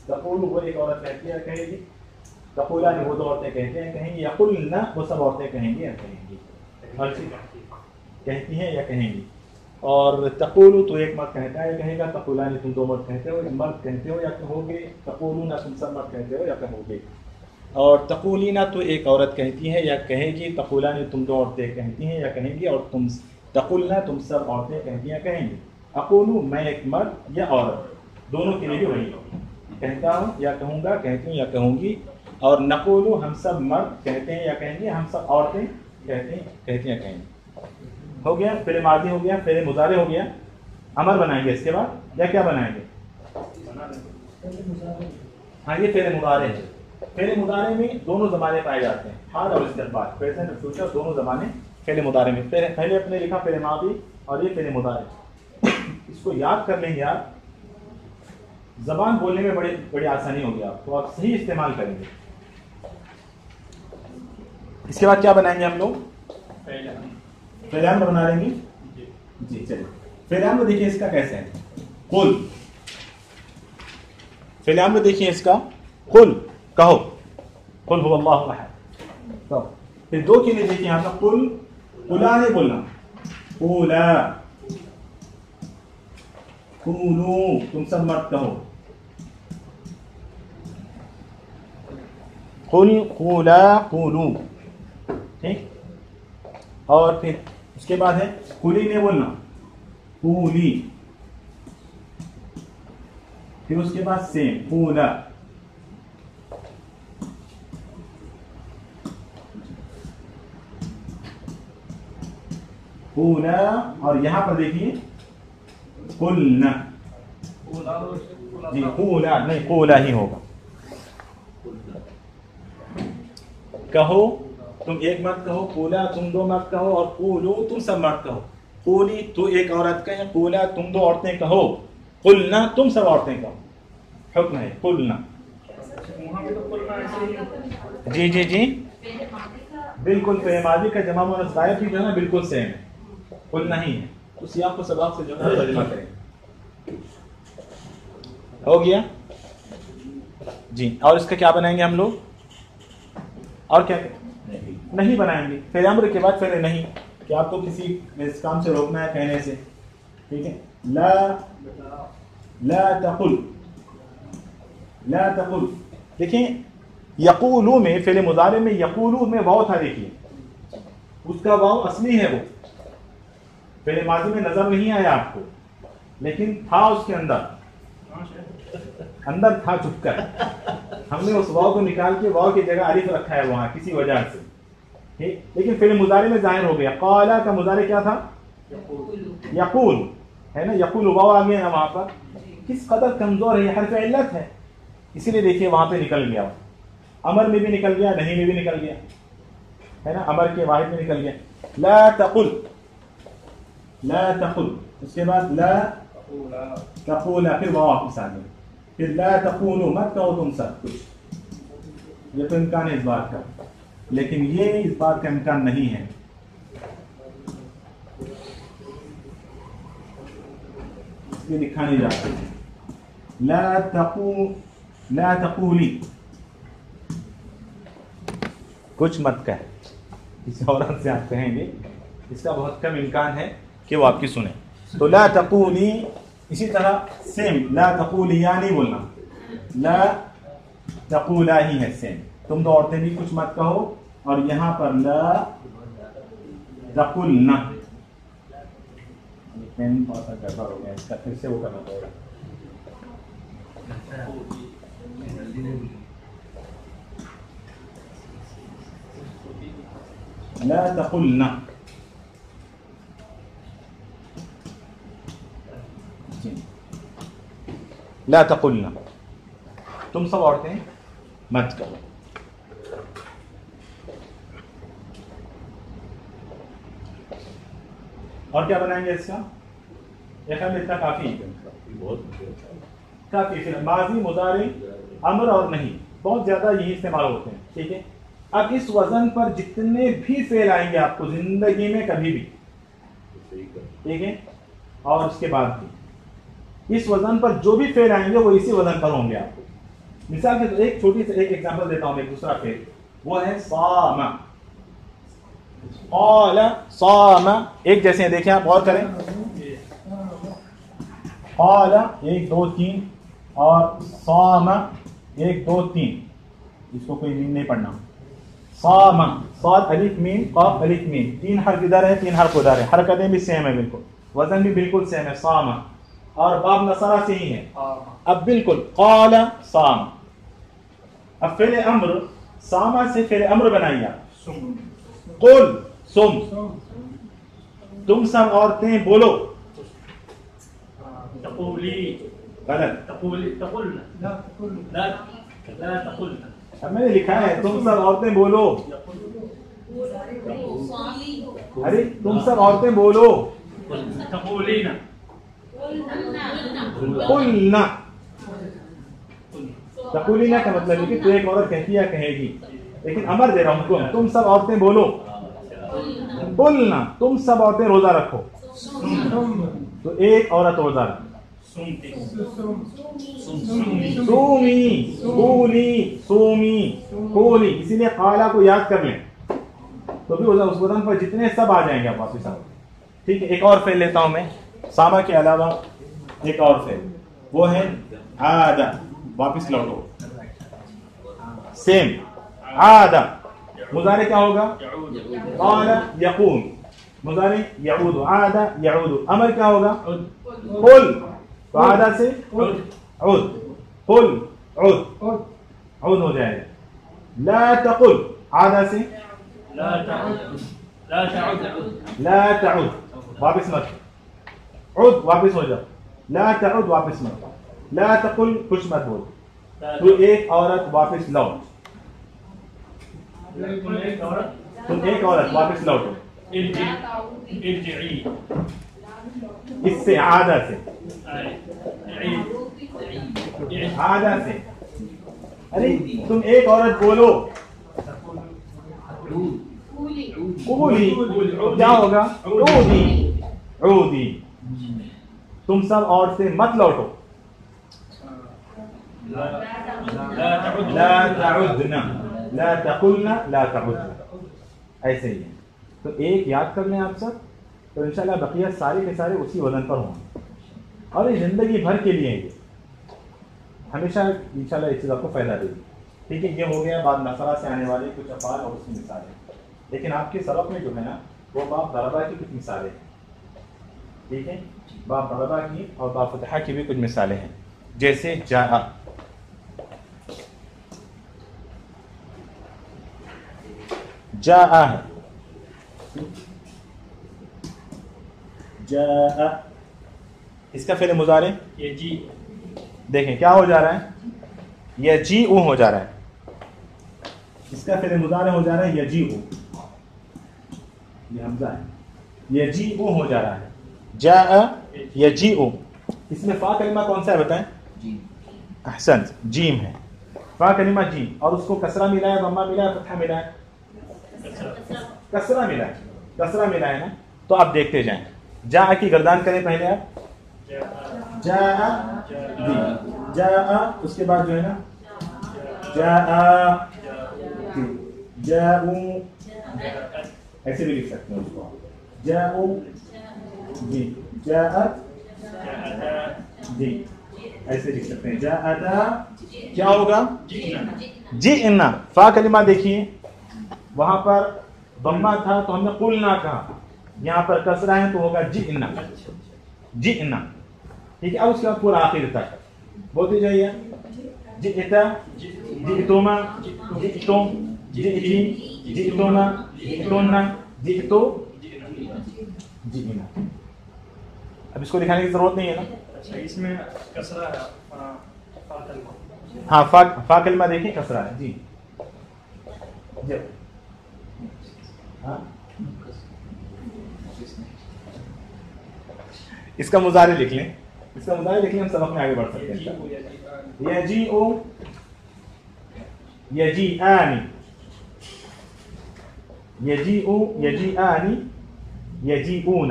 تقول وہ ایک عورت کہتی ہے یا کہے گی، تقولانی وہ دو عورتیں کہتے ہیں کہیں گی، یقولنا وہ سب عورتیں کہیں گی یا کہیں گی. ہر چیز کہتی ہیں یا کہیں گی. اور تقول تو ایک مرد کہتا ہے یا کہے گا، تقولانی تم دو مرد کہتے ہو، مرد کہتے ہو یا کہو گے، تقولون تم سب مرد کہتے ہو یا کہو گے. اور تقولینا تو ایک عورت کہتی ہے یا کہے گی، تقولانی تم دو عورتیں کہتی ہیں یا کہیں گی، اور تم تقولنا تم سب عورتیں کہتی ہیں یا کہیں گی. اقولو میں ایک مرد یا عورت دونوں کے لیے بھی وہی ہوگی، کہتا ہوں یا کہوں گا، کہتی ہوں یا کہوں گی. اور نقولو ہم سب مرد کہتے ہیں یا کہیں گے، ہم سب عورتیں کہتی ہیں یا کہیں گے. ہو گیا فعل ماضی، ہو گیا فعل مضارع، ہو گیا. امر بنائیں گے اس کے بعد یا کیا بنائیں گے؟ ہاں یہ فعل مضارع ہے. فعل مضارع میں دونوں زمانے پائے جاتے ہیں، حال اور استقبال، پریزنٹ اور فیوچر دونوں زمانے فعل مضارع میں. پہلے اپنے لکھا فعل ماضی اور یہ فعل مضارع. اس کو یاد کر لیں گے آپ، زبان بولنے میں بڑی آسانی ہوگی، آپ تو آپ صحیح استعمال کریں گے. اس کے بعد کیا بنائیں گے ہم لوگ؟ فعل امر بنا لیں گے. جی چلیے فعل امر دیکھیے اس کا کیسے ہے. قل، فعل امر دیکھیے اس کا، قل کہو، قل هو اللہ احد. تو پھر دو کے لیے دیکھیے یہاں کا قل، قلا نہیں بولنا، قولا، قولو تم سب مرد کہو، قل قولا قولو. ٹھیک. اور پھر اس کے بعد ہے قولی نہیں بولنا، قولی. پھر اس کے بعد سیم قولا. قولا، اور یہاں پر دیکھیے قلنا. جی قولا نہیں، قولا ہی ہوگا. کہو تم ایک مرد کہو، قولا تم دو مرد کہو، اور قولو تم سب مرد کہو. قولی تو ایک عورت کہے، قولا تم دو عورتیں کہو، قلنا تم سب عورتیں کہو. حکم ہے قلنا. جی جی جی بالکل فعل ماضی کا جمع مؤنث غائب بھی جو ہے نا بالکل سیم ہے، قلنا ہی ہے. تو سیاق کو سباق سے جو ہے ترجمہ کریں. ہو گیا جی. اور اس کا کیا بنائیں گے ہم لوگ؟ اور کیا نہیں بنائیں گے. فعل امر کے بعد فعل نہیں، کہ آپ کو کسی اس کام سے روکنا ہے کہنے سے. ٹھیک ہے. لا تقل، لا تقل. دیکھیں یقولو میں فعل مضارع میں یقولو میں واو تھا، دیکھیے اس کا واو اصلی ہے، وہ فعل ماضی میں نظر نہیں آیا آپ کو، لیکن تھا اس کے اندر تھا چھپ کر. ہم نے اس واو کو نکال کے واو کی جگہ الف رکھا ہے وہاں کسی وجہ سے. ٹھیک. لیکن فعل مضارع میں ظاہر ہو گیا. قالا کا مضارع کیا تھا؟ یقول ہے نا، یقول واو آ گیا نا وہاں پر. کس قدر کمزور ہے، یہ حرف علت ہے، اسی لیے دیکھیے وہاں پہ نکل گیا. امر میں بھی نکل گیا، نہیں میں بھی نکل گیا ہے نا، امر کے واحد میں نکل گیا. لا تقل، لا تقل. اس کے بعد لا تقولا، پھر واو واپس آ گیا. پھر لا تقولوا مت کہو تم سب کچھ. یہ تو امکان ہے اس بات کا، لیکن یہ اس بات کا امکان نہیں ہے. اس لیے لکھا نہیں جاتا. لا تقولی، کچھ مت کہے. کسی عورت سے آپ کہیں گے، اس کا بہت کم امکان ہے کہ وہ آپ کی سنیں. تو لا تقولی. اسی طرح سیم لا تقولیا نہیں بولنا، لا تقولا ہی ہے سیم. تم دو عورتیں بھی کچھ مت کہو، اور یہاں پر لا تقلنا. پین تھوڑا سا گڑبڑ ہو گیا، اس کا پھر سے وہ کرنا پڑے گا. لا تقلنا. لا تقلنا، تم سب عورتیں مت کرو. اور کیا بنائیں گے اس کا؟ اتنا کافی ہے، کافی. پھر ماضی، مضارع، امر اور نہیں، بہت زیادہ یہی استعمال ہوتے ہیں. ٹھیک ہے. اب اس وزن پر جتنے بھی فعل آئیں گے آپ کو زندگی میں کبھی بھی، ٹھیک ہے. اور اس کے بعد بھی اس وزن پر جو بھی فعل آئیں گے وہ اسی وزن پر ہوں گے. آپ کو مثال کے طور ایک چھوٹی سی ایک ایگزامپل دیتا ہوں میں. ایک دوسرا فعل وہ ہے صام. قال صام ایک جیسے ہیں, دیکھیں آپ غور کریں. قال 1 2 3 اور صام 1 2 3. اس کو کوئی میم نہیں پڑھنا. صام صاد الف میم قاف الف میم, 3 حرف ادھر ہے 3 حرف ادھر ہے. حرکتیں بھی سیم ہے بالکل, وزن بھی بالکل سیم ہے. صام اور باب نصرہ سے ہی ہے. اب بالکل قال صام. اب فعل امر صام سے فعل امر بنائیے آپ. قل سم. تم سب عورتیں بولو. تقولي غلط. تقولنا لا تقولنا. اب میں نے لکھا ہے تم سب عورتیں بولو. ارے تم سب عورتیں بولو. تقولين قلنا. تقولینا کا مطلب ہے کہ تو ایک عورت کہتی ہے کہے گی, لیکن امر دے رہا ہوں حکم. تم سب عورتیں بولو. قلنا تم سب عورتیں روزہ رکھو. تو ایک عورت روزہ رکھو. سومی قولی سومی قولی. اسی لیے قالا کو یاد کر لیں تو بھی اس وزن پر جتنے سب آ جائیں گے آپ واپس. ٹھیک ہے. ایک اور فعل لیتا ہوں میں ساما کے علاوہ. ایک اور فعل وہ ہے عاد. واپس لوٹو. سیم عاد. مضارع کیا ہوگا؟ قال یقوم. مضارع یعود. عاد یعود. امر کیا ہوگا؟ قل. تو عاد سے عود. قل عود عود ہو جائے گا. لا تقل. عاد سے لا تعد. لا تعود. واپس مت. عود واپس ہو جاؤ. لا تعود واپس مت. لا تقل کچھ مت بول. تو ایک عورت واپس لوٹ. تم ایک عورت واپس لوٹو. ارجعي. اس سے عادہ سے. عادہ سے. ارے تم ایک عورت بولو. قولی. کیا ہوگا؟ عودی. عودی. تم سب عورتیں مت لوٹو. لا تعدنا. لا تقلنا لا تعدنا. ایسے ہی ہے. تو ایک یاد کر لیں آپ سب, تو انشاءاللہ بقیہ سارے کے سارے اسی وزن پر ہوں گے. اور یہ زندگی بھر کے لیے یہ ہمیشہ انشاءاللہ اس چیز آپ کو فائدہ دے گی. ٹھیک ہے. یہ ہو گیا بعد نصرہ سے آنے والے کچھ افعال اور اس کی مثالیں. لیکن آپ کے سبق میں جو ہے نا وہ باب ضربہ کی کچھ مثالیں ہیں. ٹھیک ہے. باب ضربہ کی اور باب فتحہ کی بھی کچھ مثالیں ہیں. جیسے جاء. جاء ہے. جاء اس کا فعل مضارع يجيء. دیکھیں کیا ہو جا رہا ہے؟ یجیء ہو جا رہا ہے. اس کا فعل مضارع ہو جا رہا ہے یجیء. یہ حمزہ ہے. یجیء ہو جا رہا ہے. جاء یجیء. اس میں فا کلمہ کون سا ہے بتائیں؟ احسنت, جیم ہے. فا کلمہ جیم, اور اس کو کسرہ ملا ہے, ضمہ ملا ہے, فتحہ ملا ہے؟ کسرہ ملا ہے. کسرہ ملا ہے نا. تو آپ دیکھتے جائیں. جاء کی گردان کریں پہلے آپ. جاء جی. جاء اس کے بعد جو ہے نا جاء جاءوا. ایسے بھی لکھ سکتے ہیں اس کو. جاءوا جی. جاءت جی. ایسے لکھ سکتے ہیں. جاءتا کیا ہوگا؟ جئنا. فا کلمہ دیکھیے وہاں پر ضمہ تھا تو ہم نے قلنا کہا. یہاں پر کسرہ ہے تو ہوگا جئنا. جئنا. ٹھیک ہے. اب اس کے بعد پورا آخر تک بولتے جائیے. جئتا جئتما جئتم جئتی جئتنا جئتنا جئتو جئنا. اب اس کو دکھانے کی ضرورت نہیں ہے نا. اس میں کسرہ ہے. ہاں فا کلمہ دیکھیں کسرہ ہے جی. اس کا مضارع لکھ لیں. اس کا مضارع لکھ لیں, ہم سبق میں آگے بڑھ سکتے ہیں. یجیء یجیءان. یجیء یجیءان یجیءون.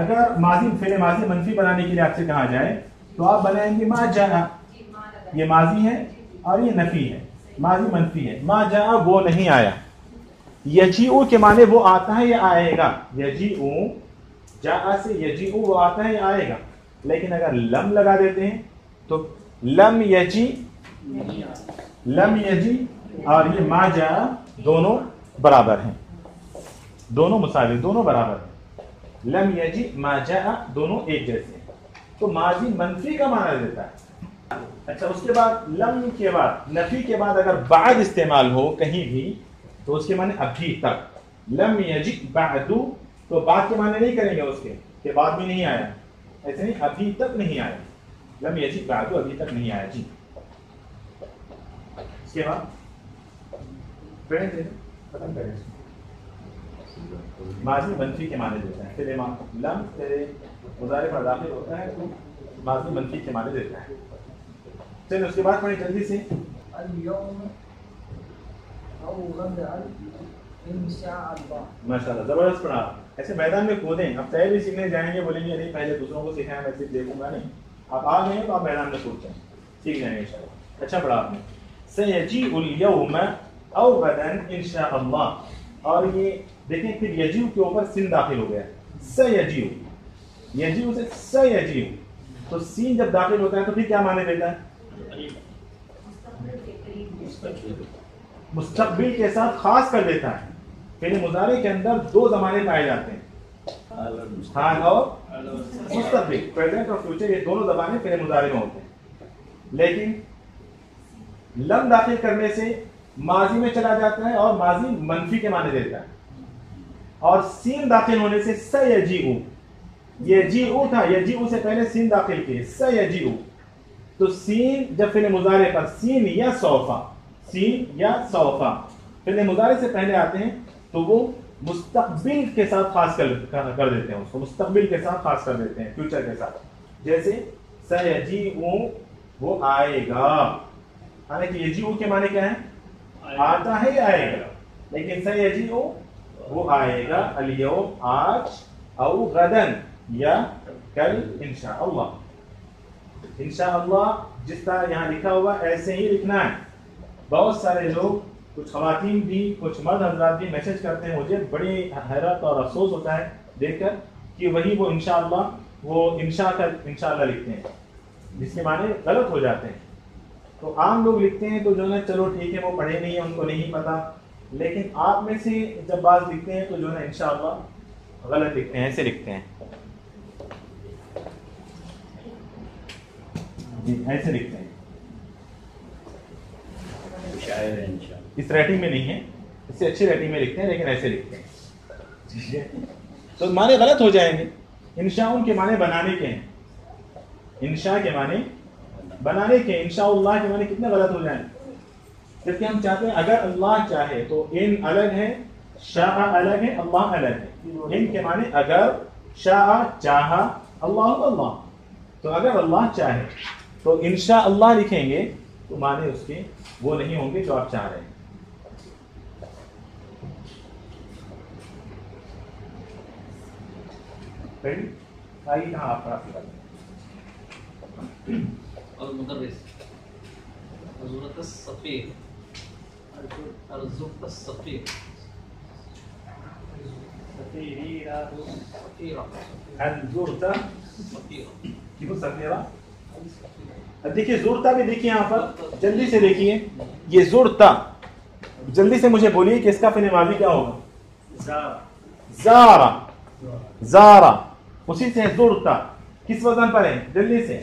اگر ماضی فعل ماضی منفی بنانے کے لیے آپ سے کہا جائے تو آپ بنائیں گے ما جاء، یہ ماضی ہے اور یہ نفی ہے، ماضی منفی ہے، ما جاء وہ نہیں آیا. یجیء کے معنی وہ آتا ہے یا آئے گا، یجیء جاء سے یجیء وہ آتا ہے یا آئے گا. لیکن اگر لم لگا دیتے ہیں تو لم یجی اور یہ ما جاء دونوں برابر ہیں، دونوں مساوی، دونوں برابر ہیں. لم یجی ما جاء دونوں ایک جیسے ہیں، تو ماضی منفی کا معنی دیتا ہے. اچھا اس کے بعد لم کے بعد نفی کے بعد اگر بعد استعمال ہو کہیں بھی تو اس کے معنی ابھی تک. لم یجی بعد تو بعد کے معنی نہیں کریں گے اس کے کہ بعد میں نہیں آیا، ایسے نہیں، ابھی تک نہیں آیا. لم یجی بعد ابھی تک نہیں آیا. جی اس کے بعد ختم کریں. ماضی منفی کے معنی دیتا ہے، پھر لم تیرے مضارع پر داخل ہوتا ہے تو ماضی منفی کے معنی دیتا ہے. چلیں اس کے بعد پڑھیں جلدی سے. ماشاء اللہ زبردست پڑھا. ایسے میدان میں کودیں، اب پہلے بھی سیکھنے جائیں گے، بولیں گے نہیں پہلے دوسروں کو سکھایا میں صرف دیکھوں گا، نہیں، آپ آ گئے ہیں تو آپ میدان میں کود جائیں، سیکھ جائیں گے ان شاء اللہ. اچھا پڑھا آپ نے. سیجیء الیوم او غدا ان شاء اللہ. اور یہ دیکھیں پھر یجیء کے اوپر سین داخل ہو گیا، سیجیء، یجیء سے سیجیء، تو سین جب داخل ہوتا ہے تو پھر کیا معنی دیتا ہے؟ مستقبل کے ساتھ خاص کر دیتا ہے. فعل مضارع کے اندر دو زمانے پائے جاتے ہیں، حال اور مستقبل، پریزنٹ اور فیوچر، یہ دونوں زبانیں فعل مضارع میں ہوتے ہیں. لیکن لم داخل کرنے سے ماضی میں چلا جاتا ہے اور ماضی منفی کے معنی دیتا ہے. اور سین داخل ہونے سے سیجیء، یجیء تھا، یجیء سے پہلے سین داخل کیے، سیجیء، تو سین جب فعل مضارع پر سین یا سوفا، سین یا سوفا فعل مضارع سے پہلے آتے ہیں تو وہ مستقبل کے ساتھ خاص کر دیتے ہیں، اس کو مستقبل کے ساتھ خاص کر دیتے ہیں، فیوچر کے ساتھ. جیسے سیجیء وہ آئے گا، حالانکہ یجیء کے معنی کیا ہے؟ آتا ہے یا آئے گا، لیکن سیجیء وہ آئے گا، الیوم آج، او غدن یا کل انشاءاللہ. انشاءاللہ جس طرح یہاں لکھا ہوا ایسے ہی لکھنا ہے. بہت سارے لوگ، کچھ خواتین بھی، کچھ مرد حضرات بھی میسج کرتے ہیں، مجھے بڑی حیرت اور افسوس ہوتا ہے دیکھ کر کہ وہی وہ انشاءاللہ وہ انشاء کا انشاءاللہ لکھتے ہیں، جس کے معنی غلط ہو جاتے ہیں. تو عام لوگ لکھتے ہیں تو جو ہے چلو ٹھیک ہے، وہ پڑھے نہیں ہیں، ان کو نہیں پتا. لیکن آپ میں سے جب بعض لکھتے ہیں تو جو ہے انشاءاللہ غلط لکھتے ہیں، ایسے لکھتے ہیں، جی ایسے لکھتے ہیں. اس رائٹنگ میں نہیں ہے، اس سے اچھی رائٹنگ میں لکھتے ہیں لیکن ایسے لکھتے ہیں تو معنی غلط ہو جائیں گے. انشاء کے معنی بنانے کے ہیں، انشاء کے معنی بنانے کے، انشاء اللہ کے معنی کتنے غلط ہو جائیں. جبکہ ہم چاہتے ہیں اگر اللہ چاہے تو ان الگ ہے، شاء الگ ہے، اللہ الگ ہے. ان کے معنی اگر، شاء چاہا، اللہ اللہ. تو اگر اللہ چاہے تو انشاء اللہ لکھیں گے تو معنی اس کے وہ نہیں ہوں گے جو آپ چاہ رہے ہیں. آئیے کہاں آپ پڑھا المدرس زرت السفیر، زرت السفیر، دیکھیے زورتا بھی دیکھیے یہاں پر، جلدی سے دیکھیے یہ زورتا، جلدی سے مجھے بولیے کہ اس کا فعل ماضی کیا ہوگا؟ زارا، زارا، اسی سے زورتا کس وزن پر ہے؟ جلدی سے.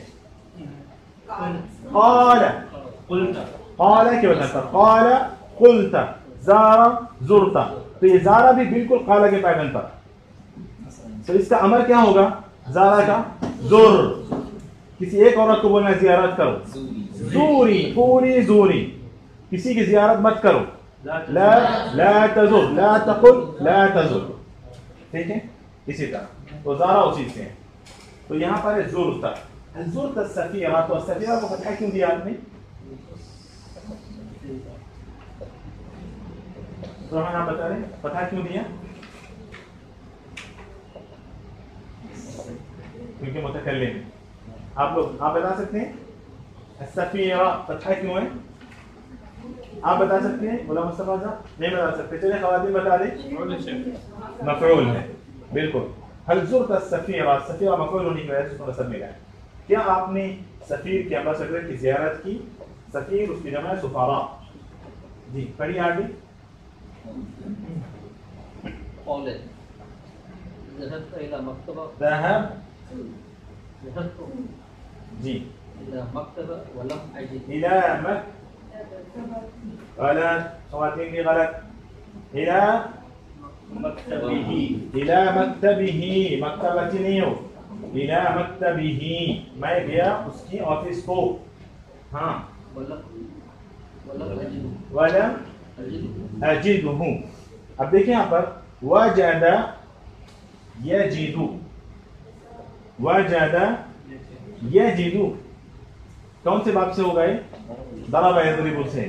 قال، قال کے وزن پر، قال قلت، زارا زورتا. تو یہ زارا بھی بالکل قال کے پیٹرن پر. تو اس کا امر کیا ہوگا؟ زارا کا زور. کسی ایک عورت کو بولنا زیارت کرو، زوری، پوری زوری. کسی کی زیارت مت کرو، لا لا تزور، لا تقل لا تزور. ٹھیک ہے، اسی طرح تو زارا اسی سے ہے. تو یہاں پر ہے زورتا، زورتا السفیرہ. تو السفیرہ کو فتحہ کیوں دیا آپ نے؟ تو ہم آپ بتا رہے ہیں فتحہ کیوں دیا؟ کیونکہ متکلم. آپ بتا سکتے ہیں السفیرہ فتحہ کیوں ہے؟ آپ بتا سکتے ہیں؟ غلام مصطفیٰ صاحب نہیں بتا سکتے. چلے خواتین بتا دیں. مفعول ہے بالکل. هل زرت السفیرہ، سفیرہ مفعول ہونے کی وجہ سے اس کو نصب ملا ہے. کیا آپ نے سفیر کے امبیسڈر کی زیارت کی؟ سفیر اس کی جمع ہے سفارا. جی پڑھیے آگے. ذهبت إلى مكتبة ذهبت جی إلى مكتبة ولم أجد إلى غلط. خواتین کی غلط. إلى مكتبه إلى مكتبه. مکتبتی نہیں ہو. إلى مكتبه میں گیا اس کی آفس کو. ہاں ولم أجده. اب دیکھیں یہاں پر وجد يجد، وجد يجد کون سے باب سے ہوگا یہ؟ ضرب يضرب سے.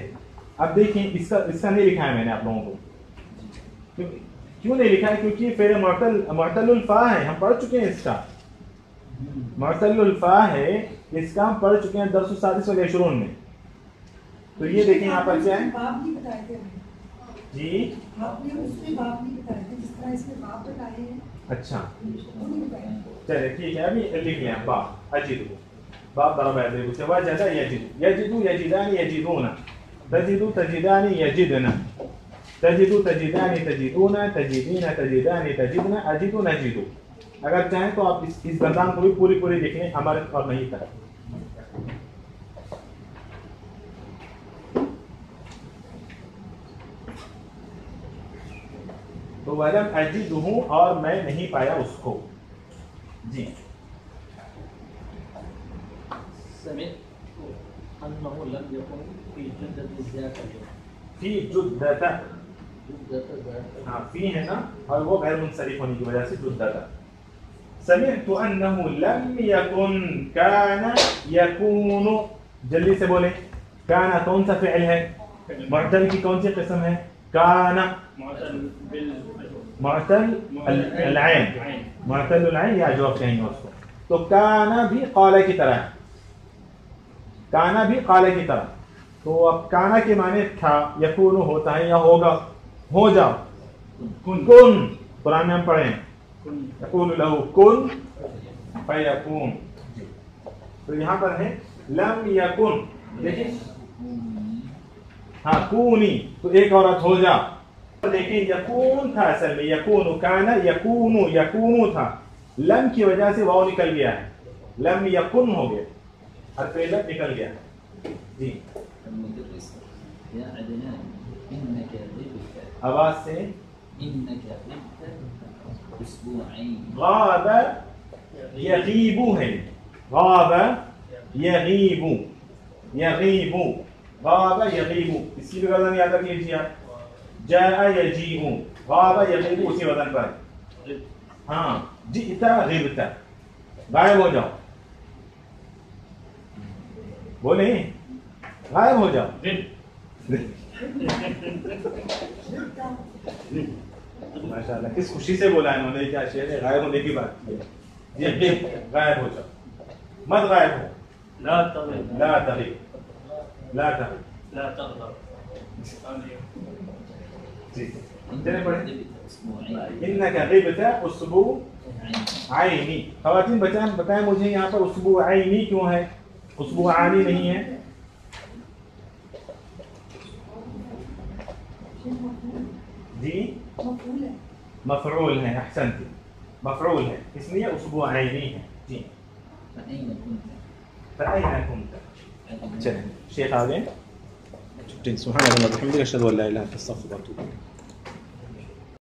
اب دیکھیں اس کا نہیں لکھا ہے میں نے آپ لوگوں کو. کیوں نہیں لکھا ہے؟ کیونکہ فعل معتل الفا ہے. ہم پڑھ چکے ہیں اس کا. معتل الفا ہے اس کا ہم پڑھ چکے ہیں درس السادس والعشرون میں. تو یہ دیکھیں یہاں پر کیا ہے جی. آپ نے اس میں باپ نہیں بتائے تھے جس طرح اس میں باپ بتائے ہیں. اچھا چلے ٹھیک ہے. ابھی لکھ لیں باپ اجد باب ضرب يضرب سے وجد يجد يجد يجدان يجدون تجد تجدان يجدن تجد تجدان تجدون تجدين تجدان تجدن اجد نجد. اگر چاہیں تو آپ اس بندان کو بھی پوری لکھ لیں امر اور نہیں کریں. تو ولم اجدہ اور میں نہیں پایا اس کو. جی سمعت أنه لم يكن في جدة ذاك اليوم. فی جدتا. جدة ذاك ہاں فی ہے نا اور وہ غیر منصرف ہونے کی وجہ سے جدتا. سمعت انه لم يكن كان يكون. جلدی سے بولیں. کان کون سا فعل ہے؟ معتل کی کون سی قسم ہے؟ کان معتل العین. معتل العین یا جو آپ کہیں گے اس کو. تو کانا بھی قال کی طرح ہے. کانا بھی قال کی طرح. تو اب کانا کے معنی تھا، یکون ہوتا ہے یا ہوگا. ہو جاؤ. کن قرآن میں ہم پڑھیں یقول له کن فیکون. تو یہاں پر ہے لم یکن. دیکھیں ہاں کونی تو ایک عورت ہو جا. لیکن یکون تھا اصل میں. یکون کانا یکون یکون تھا. لم کی وجہ سے واو نکل گیا ہے. لم یکن ہو گیا. حرف لم نکل گیا. جی المدرس يا عدنان إنك غبت آواز سے. إنك غبت أسبوعين. غاب یغیب ہے. غاب یغیب یغیب غاب یغیب. اس کی بھی وزن یاد رکھ لیجیے. جاء یجیء غاب یغیب اسی وزن پر. ہاں جئت غبت. غائب ہو جاؤ. بولیں غائب ہو جاؤ. ماشاء اللہ کس خوشی سے بولا انہوں نے. کیا شعر ہے؟ غائب ہونے کی بات کی ہے. جی غائب ہو جاؤ. مت غائب ہو. لا تغضب لا تغب لا تغب. لا تغضب. جی چلے پڑھیں. غبت أسبوعين. انك غبت اسبوع عینی. خواتین بتائیں مجھے یہاں پر اسبوع عینی کیوں ہے؟ اسبوع عانی نہیں ہے. جی مفعول ہے. مفعول ہے. احسنت مفعول ہے اس لیے اسبوع عینی ہے. جی فأين كنت؟ فأين كنت. چلیں شیخ آگے. سبحان اللہ وبحمدہ اشہد ان لا الہ الا انت استغفرک واتوب الیک.